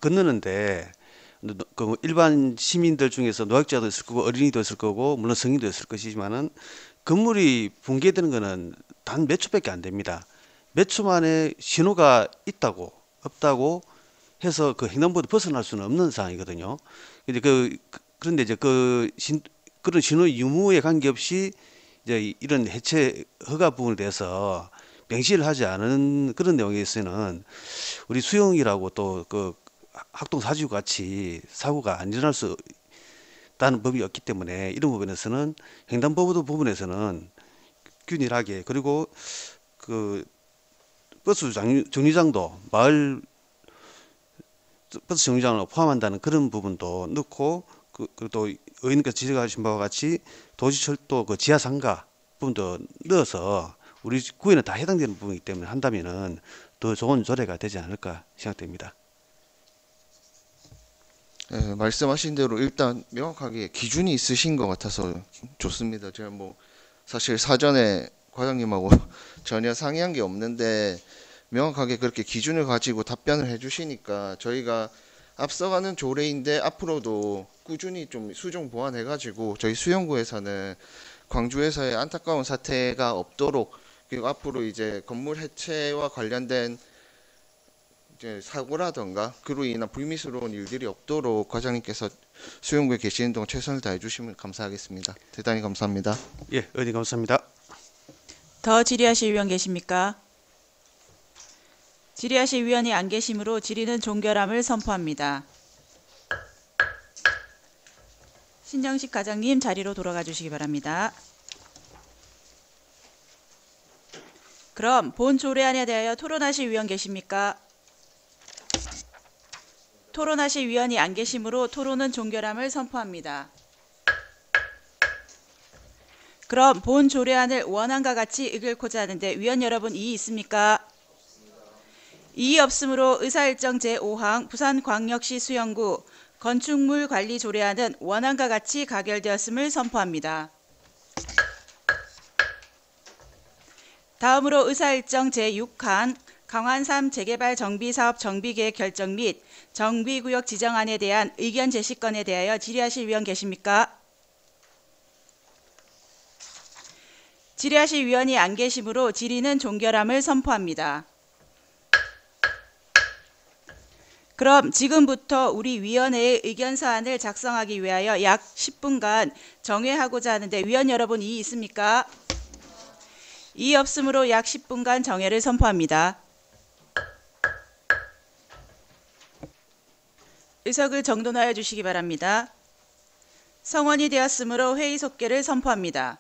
건너는데 그 일반 시민들 중에서 노약자도 있을 거고 어린이도 있을 거고 물론 성인도 있을 것이지만은 건물이 붕괴되는 것은 단 몇 초밖에 안 됩니다. 몇 초 만에 신호가 있다고 없다고 해서 그 횡단보도 벗어날 수는 없는 상황이거든요. 그런데 이제 그런 신호 유무에 관계없이 이제 이런 해체 허가 부분에 대해서 명시를 하지 않은 그런 내용에서는 우리 수영이라고 또 그 학동 사지구 같이 사고가 안 일어날 수 있다는 법이 없기 때문에 이런 부분에서는 횡단보도 부분에서는 균일하게 그리고 그 버스 정류장도 마을 버스 정류장을 포함한다는 그런 부분도 넣고 그리고 또 의원님께서 지적하신 바와 같이 도시철도 그 지하상가 부분도 넣어서 우리 구에는 다 해당되는 부분이기 때문에 한다면은 더 좋은 조례가 되지 않을까 생각됩니다. 네, 말씀하신 대로 일단 명확하게 기준이 있으신 것 같아서 좋습니다. 제가 뭐 사실 사전에 과장님하고 전혀 상의한 게 없는데 명확하게 그렇게 기준을 가지고 답변을 해주시니까 저희가 앞서가는 조례인데 앞으로도 꾸준히 좀 수정 보완해가지고 저희 수영구에서는 광주에서의 안타까운 사태가 없도록 그리고 앞으로 이제 건물 해체와 관련된 이제 사고라던가 그로 인한 불미스러운 일들이 없도록 과장님께서 수영구에 계시는 동안 최선을 다해 주시면 감사하겠습니다. 대단히 감사합니다. 예, 의원님 감사합니다. 더 질의하실 위원 계십니까? 질의하실 위원이 안 계시므로 질의는 종결함을 선포합니다. 신정식 과장님 자리로 돌아가 주시기 바랍니다. 그럼 본 조례안에 대하여 토론하실 위원 계십니까? 토론하실 위원이 안 계시므로 토론은 종결함을 선포합니다. 그럼 본 조례안을 원안과 같이 읽고자 하는데 위원 여러분 이의 있습니까? 이의 없으므로 의사일정 제5항 부산광역시 수영구 건축물 관리 조례안은 원안과 같이 가결되었음을 선포합니다. 다음으로 의사일정 제6항 강환3 재개발 정비사업 정비계획 결정 및 정비구역 지정안에 대한 의견 제시건에 대하여 질의하실 위원 계십니까? 질의하실 위원이 안 계시므로 질의는 종결함을 선포합니다. 그럼 지금부터 우리 위원회의 의견사안을 작성하기 위하여 약 10분간 정회하고자 하는데 위원 여러분 이의 있습니까? 이의 없으므로 약 10분간 정회를 선포합니다. 의석을 정돈하여 주시기 바랍니다. 성원이 되었으므로 회의 속개를 선포합니다.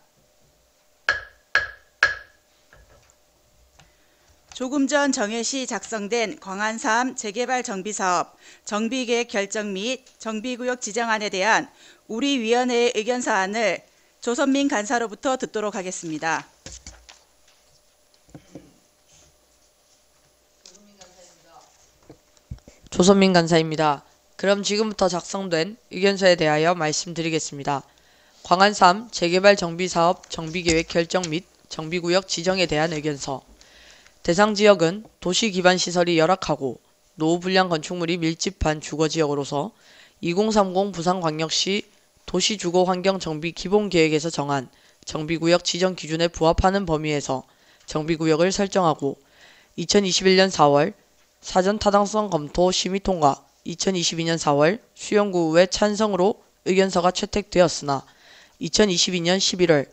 조금 전 정회 시 작성된 광안 3 재개발 정비사업 정비계획 결정 및 정비구역 지정안에 대한 우리 위원회의 의견사안을 조선민 간사로부터 듣도록 하겠습니다. 조선민 간사입니다. 그럼 지금부터 작성된 의견서에 대하여 말씀드리겠습니다. 광안 3 재개발 정비사업 정비계획 결정 및 정비구역 지정에 대한 의견서. 대상 지역은 도시 기반 시설이 열악하고 노후 불량 건축물이 밀집한 주거지역으로서 2030 부산광역시 도시주거환경정비 기본계획에서 정한 정비구역 지정 기준에 부합하는 범위에서 정비구역을 설정하고 2021년 4월 사전 타당성 검토 심의 통과 2022년 4월 수영구의 찬성으로 의견서가 채택되었으나 2022년 11월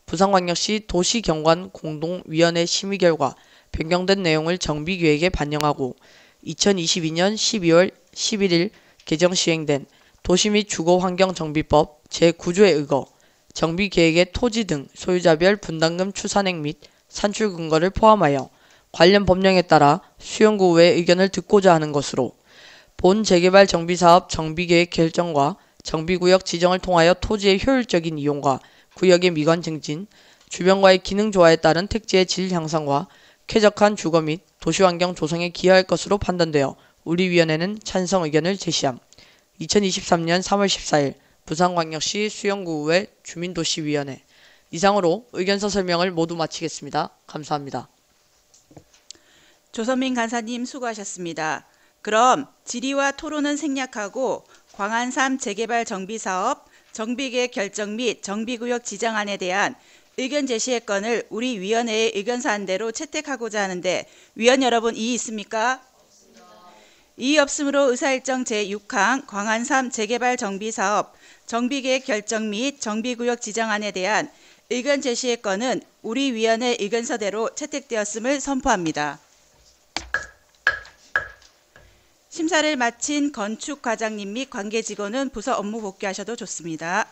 부산광역시 도시경관공동위원회 심의 결과 변경된 내용을 정비계획에 반영하고 2022년 12월 11일 개정 시행된 도시 및 주거환경정비법 제9조에 의거 정비계획의 토지 등 소유자별 분담금 추산액 및 산출 근거를 포함하여 관련 법령에 따라 수영구의 의견을 듣고자 하는 것으로 본 재개발 정비사업 정비계획 결정과 정비구역 지정을 통하여 토지의 효율적인 이용과 구역의 미관 증진, 주변과의 기능 조화에 따른 택지의 질 향상과 쾌적한 주거 및 도시환경 조성에 기여할 것으로 판단되어 우리 위원회는 찬성 의견을 제시함. 2023년 3월 14일 부산광역시 수영구의 주민도시위원회. 이상으로 의견서 설명을 모두 마치겠습니다. 감사합니다. 조선민 간사님 수고하셨습니다. 그럼 질의와 토론은 생략하고 광안 3 재개발 정비사업 정비계획 결정 및 정비구역 지정안에 대한 의견 제시의 건을 우리 위원회의 의견사안대로 채택하고자 하는데 위원 여러분 이의 있습니까? 이의 없으므로 의사일정 제6항 광안 3 재개발 정비사업 정비계획 결정 및 정비구역 지정안에 대한 의견 제시의 건은 우리 위원회 의견서대로 채택되었음을 선포합니다. 심사를 마친 건축과장님 및 관계직원은 부서 업무 복귀하셔도 좋습니다.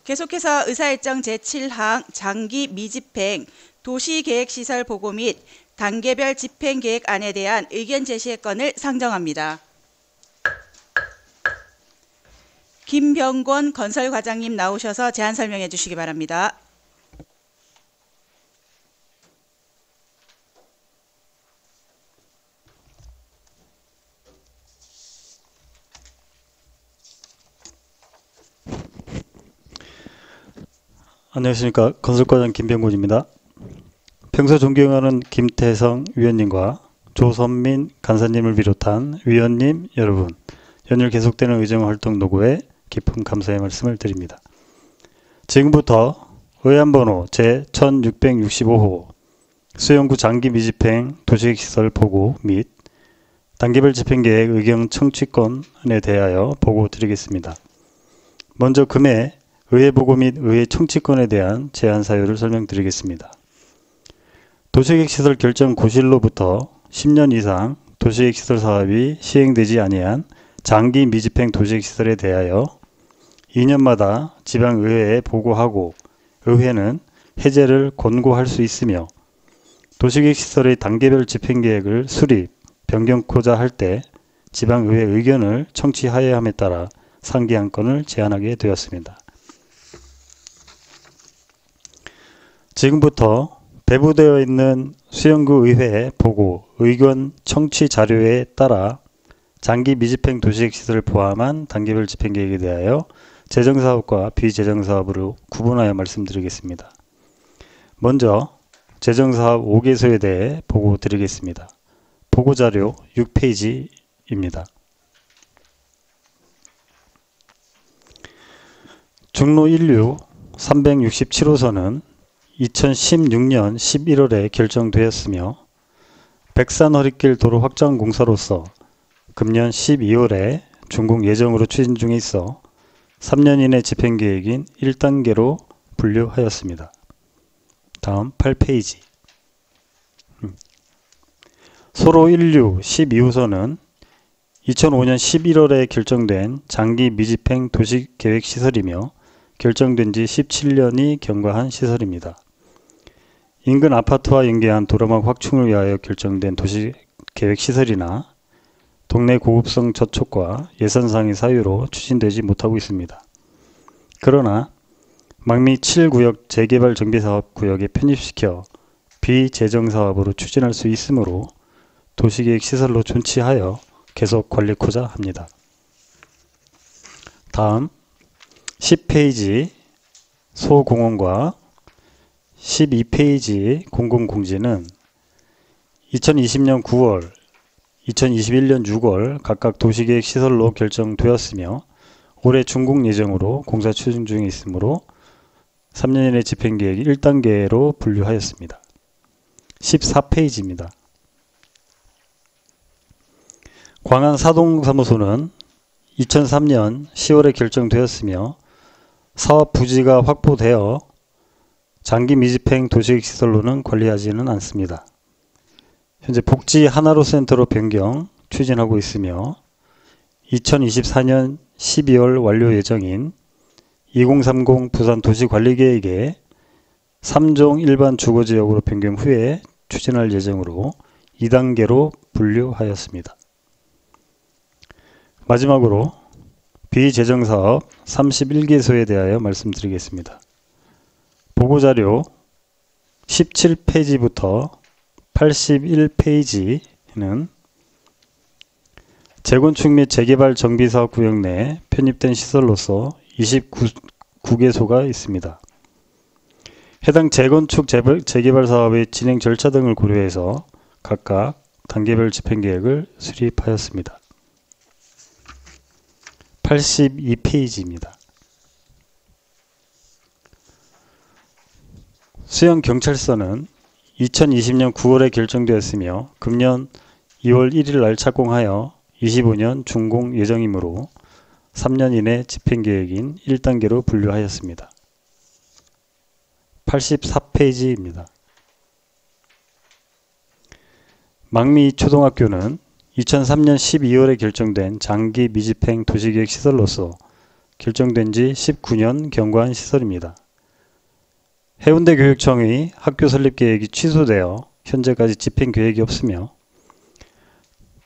계속해서 의사일정 제7항 장기 미집행 도시계획시설 보고 및 단계별 집행계획안에 대한 의견 제시의 건을 상정합니다. 김병권 건설과장님 나오셔서 제안 설명해 주시기 바랍니다. 안녕하십니까. 건설과장 김병곤입니다. 평소 존경하는 김태성 위원님과 조선민 간사님을 비롯한 위원님 여러분, 연일 계속되는 의정활동 노고에 깊은 감사의 말씀을 드립니다. 지금부터 의안번호 제1665호 수영구 장기 미집행 도시시설 보고 및 단계별 집행계획 의견 청취권에 대하여 보고 드리겠습니다. 먼저 금해 의회 보고 및 의회 청취권에 대한 제안 사유를 설명드리겠습니다. 도시계획시설 결정 고실로부터 10년 이상 도시계획시설 사업이 시행되지 아니한 장기 미집행 도시계획시설에 대하여 2년마다 지방의회에 보고하고 의회는 해제를 권고할 수 있으며 도시계획시설의 단계별 집행계획을 수립, 변경코자 할 때 지방의회 의견을 청취하여야 함에 따라 상기한 건을 제안하게 되었습니다. 지금부터 배부되어 있는 수영구 의회 보고 의견 청취 자료에 따라 장기 미집행 도시계획시설을 포함한 단계별 집행계획에 대하여 재정사업과 비재정사업으로 구분하여 말씀드리겠습니다. 먼저 재정사업 5개소에 대해 보고 드리겠습니다. 보고자료 6페이지입니다. 중로 1류 367호선은 2016년 11월에 결정되었으며 백산 허리길 도로 확장 공사로서 금년 12월에 준공 예정으로 추진 중에 있어 3년 이내 집행계획인 1단계로 분류하였습니다. 다음 8페이지. 소로 1류 12호선은 2005년 11월에 결정된 장기 미집행 도시계획시설이며 결정된 지 17년이 경과한 시설입니다. 인근 아파트와 연계한 도로망 확충을 위하여 결정된 도시계획시설이나 동네 고급성 저촉과 예산상의 사유로 추진되지 못하고 있습니다. 그러나 망미 7구역 재개발 정비사업 구역에 편입시켜 비재정사업으로 추진할 수 있으므로 도시계획시설로 존치하여 계속 관리코자 합니다. 다음 10페이지 소공원과 12페이지 공공공지는 2020년 9월, 2021년 6월 각각 도시계획 시설로 결정되었으며 올해 준공 예정으로 공사 추진 중에 있으므로 3년 이내 집행계획이 1단계로 분류하였습니다. 14페이지입니다. 광안 사동사무소는 2003년 10월에 결정되었으며 사업 부지가 확보되어 장기 미집행 도시계획시설로는 관리하지는 않습니다. 현재 복지 하나로 센터로 변경 추진하고 있으며 2024년 12월 완료 예정인 2030 부산 도시관리계획에 3종 일반 주거지역으로 변경 후에 추진할 예정으로 2단계로 분류하였습니다. 마지막으로 비재정사업 31개소에 대하여 말씀드리겠습니다. 보고자료 17페이지부터 81페이지는 재건축 및 재개발 정비사업 구역 내에 편입된 시설로서 29개소가 있습니다. 해당 재건축 재개발 사업의 진행 절차 등을 고려해서 각각 단계별 집행계획을 수립하였습니다. 82페이지입니다. 수영경찰서는 2020년 9월에 결정되었으며 금년 2월 1일 날 착공하여 25년 준공 예정이므로 3년 이내 집행계획인 1단계로 분류하였습니다. 84페이지입니다. 망미 초등학교는 2003년 12월에 결정된 장기 미집행 도시계획 시설로서 결정된 지 19년 경과한 시설입니다. 해운대 교육청의 학교 설립 계획이 취소되어 현재까지 집행 계획이 없으며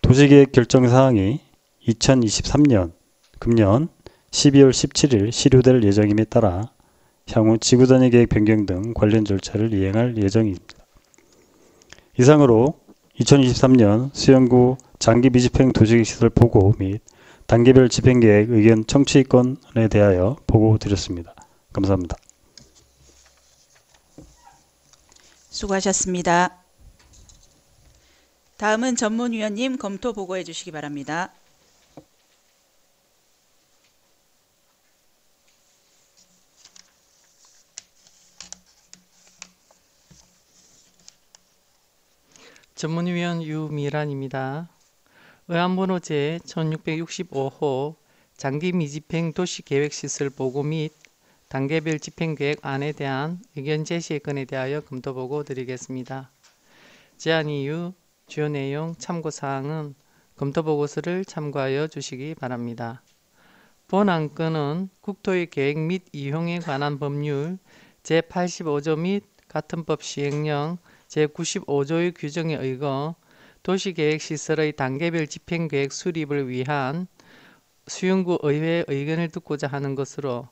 도시계획 결정 사항이 2023년 금년 12월 17일 시료될 예정임에 따라 향후 지구단위 계획 변경 등 관련 절차를 이행할 예정입니다. 이상으로 2023년 수영구 장기 미집행 도시계획 시설 보고 및 단계별 집행계획 의견 청취권에 대하여 보고 드렸습니다. 감사합니다. 수고하셨습니다. 다음은 전문위원님 검토 보고해 주시기 바랍니다. 전문위원 유미란입니다. 의안번호 제 1665호 장기 미집행 도시계획시설 보고 및 단계별 집행계획안에 대한 의견 제시의 건에 대하여 검토보고 드리겠습니다. 제안 이유, 주요 내용, 참고사항은 검토보고서를 참고하여 주시기 바랍니다. 본 안건은 국토의 계획 및 이용에 관한 법률 제85조 및 같은 법 시행령 제95조의 규정에 의거 도시계획시설의 단계별 집행계획 수립을 위한 수영구 의회의 의견을 듣고자 하는 것으로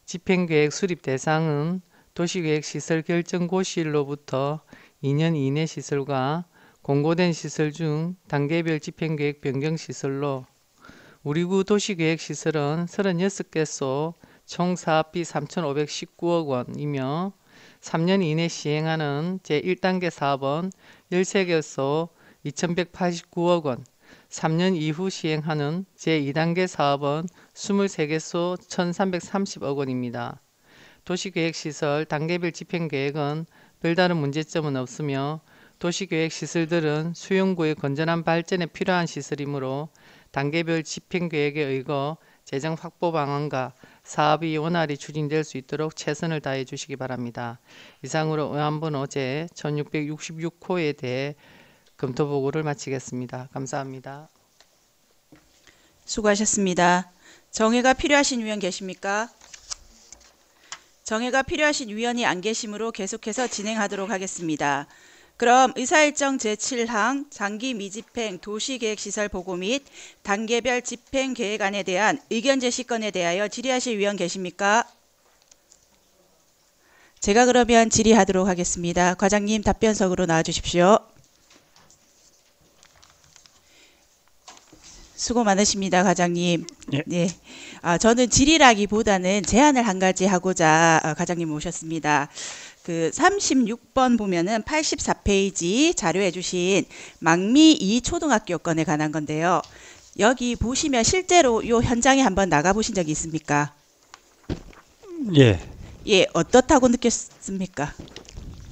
집행계획 수립 대상은 도시계획시설 결정고시일로부터 2년 이내 시설과 공고된 시설 중 단계별 집행계획 변경시설로 우리구 도시계획시설은 36개소 총 사업비 3,519억 원이며 3년 이내 시행하는 제1단계 사업은 13개소 2,189억 원, 3년 이후 시행하는 제2단계 사업은 23개소 1,330억 원입니다. 도시계획시설 단계별 집행계획은 별다른 문제점은 없으며 도시계획 시설들은 수용구의 건전한 발전에 필요한 시설이므로 단계별 집행계획에 의거 재정 확보 방안과 사업이 원활히 추진될 수 있도록 최선을 다해 주시기 바랍니다. 이상으로 의안번호 제 1666호에 대해 검토 보고를 마치겠습니다. 감사합니다. 수고하셨습니다. 정회가 필요하신 위원 계십니까? 정회가 필요하신 위원이 안 계시므로 계속해서 진행하도록 하겠습니다. 그럼 의사일정 제7항 장기 미집행 도시계획시설 보고 및 단계별 집행계획안에 대한 의견 제시건에 대하여 질의하실 위원 계십니까? 제가 그러면 질의하도록 하겠습니다. 과장님 답변석으로 나와주십시오. 수고 많으십니다, 과장님. 예. 네, 저는 질의라기보다는 제안을 한 가지 하고자 과장님 모셨습니다. 그 36번 보면은 84페이지 자료해 주신 망미 2초등학교 건에 관한 건데요. 여기 보시면 실제로 요 현장에 한번 나가 보신 적이 있습니까? 예. 예, 어떻다고 느꼈습니까?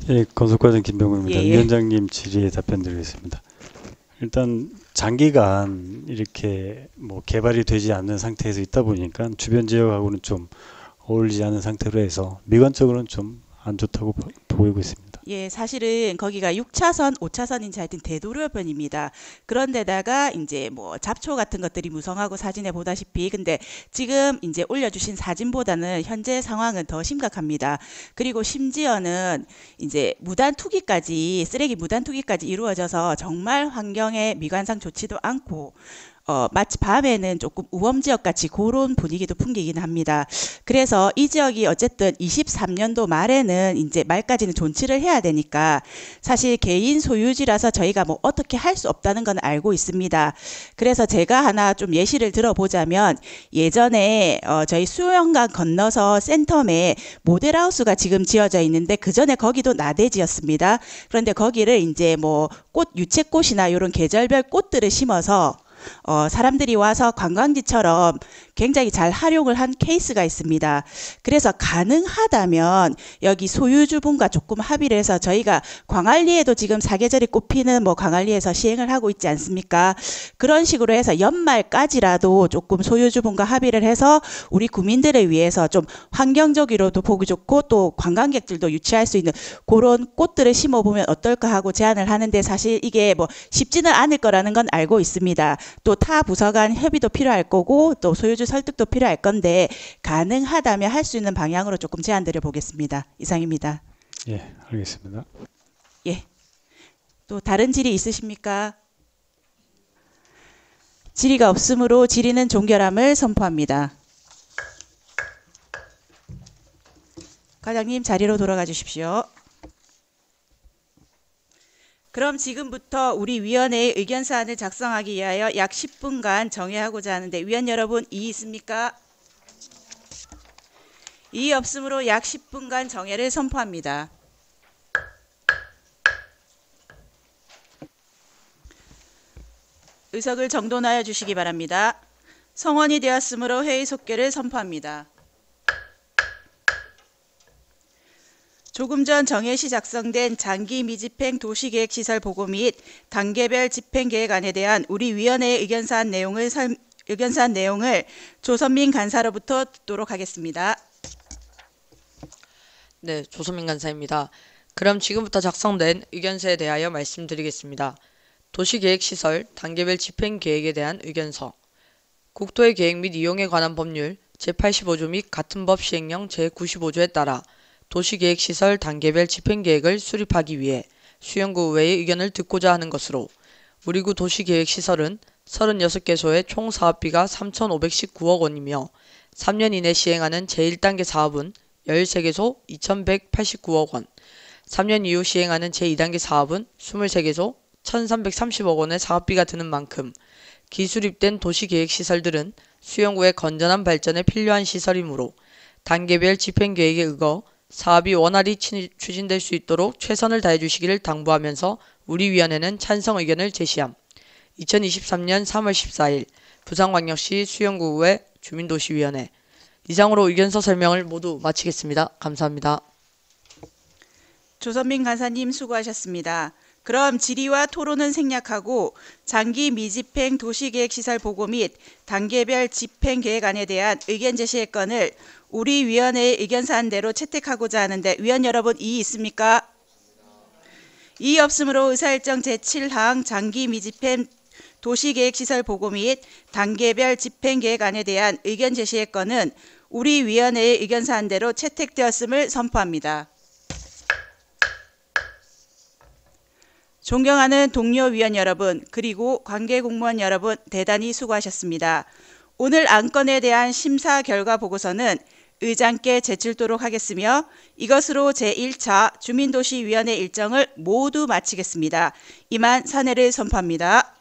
예, 건설과장 김병우입니다. 예. 위원장님 질의에 답변드리겠습니다. 일단 장기간 이렇게 뭐 개발이 되지 않는 상태에서 있다 보니까 주변 지역하고는 좀 어울리지 않은 상태로 해서 미관적으로는 좀 안 좋다고 보이고 있습니다. 예, 사실은 거기가 6차선, 5차선인지 하여튼 대도로변입니다. 그런데다가 이제 뭐 잡초 같은 것들이 무성하고 사진에 보다시피 근데 지금 이제 올려주신 사진보다는 현재 상황은 더 심각합니다. 그리고 심지어는 이제 무단 투기까지 쓰레기 무단 투기까지 이루어져서 정말 환경에 미관상 좋지도 않고 마치 밤에는 조금 우범지역 같이 그런 분위기도 풍기긴 합니다. 그래서 이 지역이 어쨌든 23년도 말에는 이제 말까지는 존치를 해야 되니까 사실 개인 소유지라서 저희가 뭐 어떻게 할 수 없다는 건 알고 있습니다. 그래서 제가 하나 좀 예시를 들어보자면 예전에 저희 수영강 건너서 센텀에 모델하우스가 지금 지어져 있는데 그 전에 거기도 나대지였습니다. 그런데 거기를 이제 뭐 꽃 유채꽃이나 이런 계절별 꽃들을 심어서 사람들이 와서 관광지처럼 굉장히 잘 활용을 한 케이스가 있습니다. 그래서 가능하다면 여기 소유주분과 조금 합의를 해서 저희가 광안리에도 지금 사계절이 꽃피는 뭐 광안리에서 시행을 하고 있지 않습니까? 그런 식으로 해서 연말까지라도 조금 소유주분과 합의를 해서 우리 구민들을 위해서 좀 환경적으로도 보기 좋고 또 관광객들도 유치할 수 있는 그런 꽃들을 심어보면 어떨까 하고 제안을 하는데 사실 이게 뭐 쉽지는 않을 거라는 건 알고 있습니다. 또 타 부서 간 협의도 필요할 거고 또 소유주 설득도 필요할 건데 가능하다면 할 수 있는 방향으로 조금 제안드려 보겠습니다. 이상입니다. 예, 알겠습니다. 예. 또 다른 질의 있으십니까? 질의가 없으므로 질의는 종결함을 선포합니다. 과장님 자리로 돌아가 주십시오. 그럼 지금부터 우리 위원회의 의견사안을 작성하기 위하여 약 10분간 정회하고자 하는데 위원 여러분 이의 있습니까? 이의 없으므로 약 10분간 정회를 선포합니다. 의석을 정돈하여 주시기 바랍니다. 성원이 되었으므로 회의 속결을 선포합니다. 조금 전 정회시 작성된 장기 미집행 도시계획시설 보고 및 단계별 집행계획안에 대한 우리 위원회의 의견사안 내용을 조선민 간사로부터 듣도록 하겠습니다. 네, 조선민 간사입니다. 그럼 지금부터 작성된 의견서에 대하여 말씀드리겠습니다. 도시계획시설 단계별 집행계획에 대한 의견서. 국토의 계획 및 이용에 관한 법률 제85조 및 같은 법 시행령 제95조에 따라 도시계획시설 단계별 집행계획을 수립하기 위해 수영구 의회의 의견을 듣고자 하는 것으로 우리 구 도시계획시설은 36개소의 총 사업비가 3,519억 원이며 3년 이내 시행하는 제1단계 사업은 13개소 2,189억 원, 3년 이후 시행하는 제2단계 사업은 23개소 1,330억 원의 사업비가 드는 만큼 기수립된 도시계획시설들은 수영구의 건전한 발전에 필요한 시설이므로 단계별 집행계획에 의거 사업이 원활히 추진될 수 있도록 최선을 다해 주시기를 당부하면서 우리 위원회는 찬성 의견을 제시함. 2023년 3월 14일 부산광역시 수영구의 주민도시위원회. 이상으로 의견서 설명을 모두 마치겠습니다. 감사합니다. 조선민 간사님 수고하셨습니다. 그럼 질의와 토론은 생략하고 장기 미집행 도시계획시설 보고 및 단계별 집행계획안에 대한 의견 제시의 건을 우리 위원회의 의견사안대로 채택하고자 하는데 위원 여러분 이의 있습니까? 이의 없으므로 의사일정 제7항 장기 미집행 도시계획시설 보고 및 단계별 집행계획안에 대한 의견 제시의 건은 우리 위원회의 의견사안대로 채택되었음을 선포합니다. 존경하는 동료 위원 여러분, 그리고 관계 공무원 여러분 대단히 수고하셨습니다. 오늘 안건에 대한 심사 결과 보고서는 의장께 제출토록 하겠으며 이것으로 제1차 주민도시위원회 일정을 모두 마치겠습니다. 이만 사내를 선포합니다.